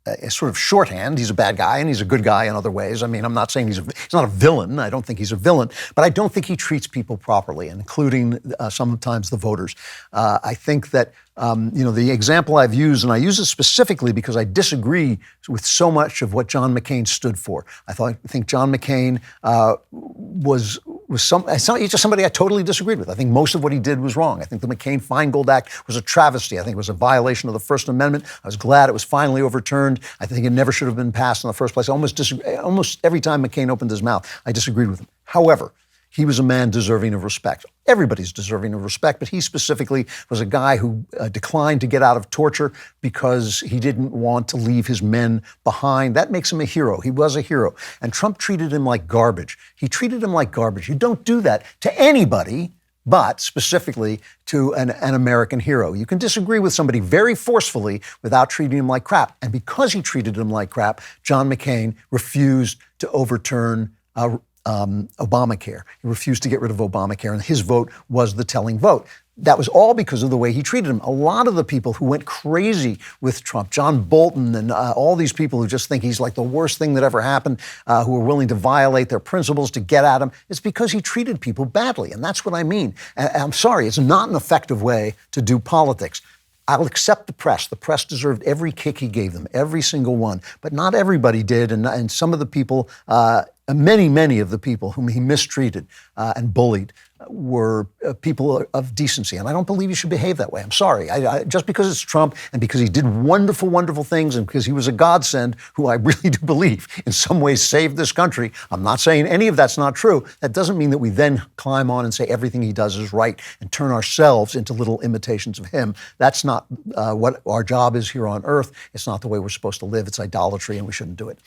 a sort of shorthand. He's a bad guy and he's a good guy in other ways. I mean, I'm not saying he's not a villain. I don't think he's a villain, but I don't think he treats people properly, including sometimes the voters. I think that the example I've used, and I use it specifically because I disagree with so much of what John McCain stood for. I think John McCain was just somebody I totally disagreed with. I think most of what he did was wrong. I think the McCain-Feingold Act was a travesty. I think it was a violation of the First Amendment. I was glad it was finally overturned. I think it never should have been passed in the first place. Almost every time McCain opened his mouth, I disagreed with him. However, he was a man deserving of respect. Everybody's deserving of respect, but he specifically was a guy who declined to get out of torture because he didn't want to leave his men behind. That makes him a hero. He was a hero. And Trump treated him like garbage. He treated him like garbage. You don't do that to anybody, but specifically to an American hero. You can disagree with somebody very forcefully without treating him like crap. And because he treated him like crap, John McCain refused to overturn Obamacare. He refused to get rid of Obamacare, and his vote was the telling vote. That was all because of the way he treated him. A lot of the people who went crazy with Trump, John Bolton and all these people who just think he's like the worst thing that ever happened, who are willing to violate their principles to get at him, it's because he treated people badly. And that's what I mean. And I'm sorry, it's not an effective way to do politics. I'll accept the press. The press deserved every kick he gave them, every single one. But not everybody did. And some of the people, many of the people whom he mistreated and bullied were people of decency. And I don't believe you should behave that way. I'm sorry. Just because it's Trump and because he did wonderful, wonderful things and because he was a godsend who I really do believe in some ways saved this country, I'm not saying any of that's not true. That doesn't mean that we then climb on and say everything he does is right and turn ourselves into little imitations of him. That's not what our job is here on earth. It's not the way we're supposed to live. It's idolatry and we shouldn't do it.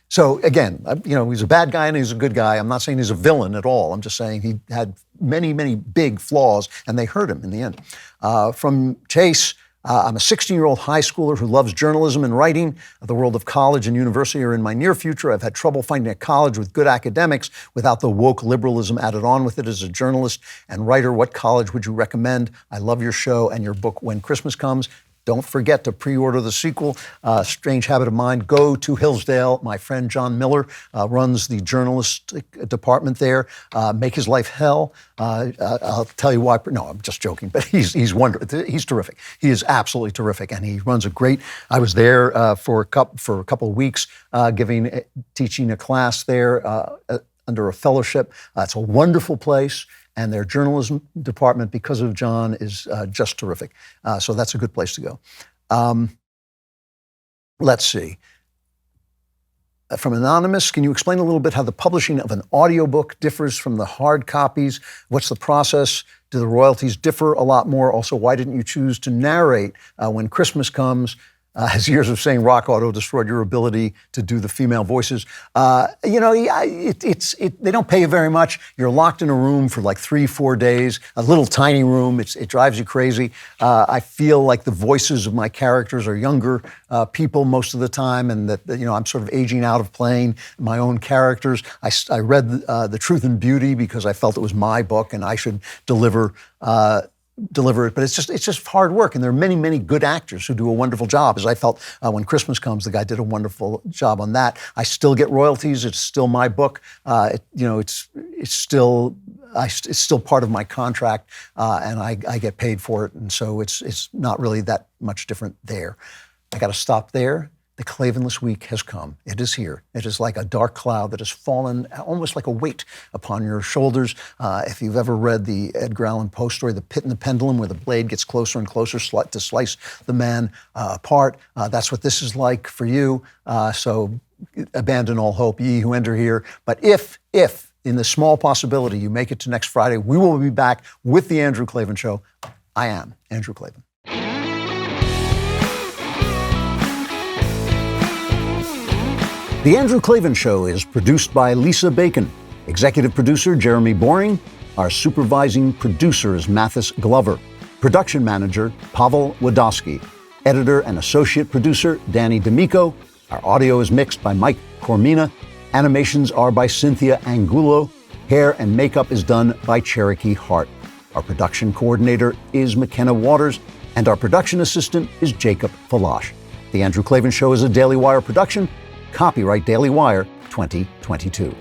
So again, he's a bad guy and he's a good guy. I'm not saying he's a villain at all. I'm just saying he had many, many big flaws and they hurt him in the end. From Chase, I'm a 16-year-old high schooler who loves journalism and writing. The world of college and university are in my near future. I've had trouble finding a college with good academics without the woke liberalism added on with it. As a journalist and writer, what college would you recommend? I love your show and your book, When Christmas Comes. Don't forget to pre-order the sequel, Strange Habit of Mind. Go to Hillsdale. My friend John Miller runs the journalistic department there. Make his life hell. I'll tell you why. No, I'm just joking. But he's wonderful. He's terrific. He is absolutely terrific, and he runs a great. I was there for a couple of weeks, teaching a class there under a fellowship. It's a wonderful place. And their journalism department, because of John, is just terrific. So that's a good place to go. Let's see. From Anonymous, can you explain a little bit how the publishing of an audiobook differs from the hard copies? What's the process? Do the royalties differ a lot more? Also, why didn't you choose to narrate When Christmas Comes? His years of saying Rock Auto destroyed your ability to do the female voices. They don't pay you very much. You're locked in a room for like 3-4 days, a little tiny room. It drives you crazy. I feel like the voices of my characters are younger people most of the time, and that I'm sort of aging out of playing my own characters. I read The Truth and Beauty because I felt it was my book and I should deliver it, but it's just hard work, and there are many, many good actors who do a wonderful job. As I felt when Christmas Comes, the guy did a wonderful job on that. I still get royalties. It's still my book. It's still part of my contract, and I get paid for it, and so it's not really that much different there. I got to stop there. The Klavanless week has come. It is here. It is like a dark cloud that has fallen, almost like a weight upon your shoulders. If you've ever read the Edgar Allan Poe story, The Pit and the Pendulum, where the blade gets closer and closer to slice the man apart, that's what this is like for you. So abandon all hope, ye who enter here. But if in the small possibility you make it to next Friday, we will be back with The Andrew Klavan Show. I am Andrew Klavan. The Andrew Klavan Show is produced by Lisa Bacon, executive producer Jeremy Boring, our supervising producer is Mathis Glover, production manager Pavel Wadowski, editor and associate producer Danny D'Amico. Our audio is mixed by Mike Cormina. Animations are by Cynthia Angulo. Hair and makeup is done by Cherokee Hart. Our production coordinator is McKenna Waters, and our production assistant is Jacob Falash. The Andrew Klavan Show is a Daily Wire production. Copyright Daily Wire 2022.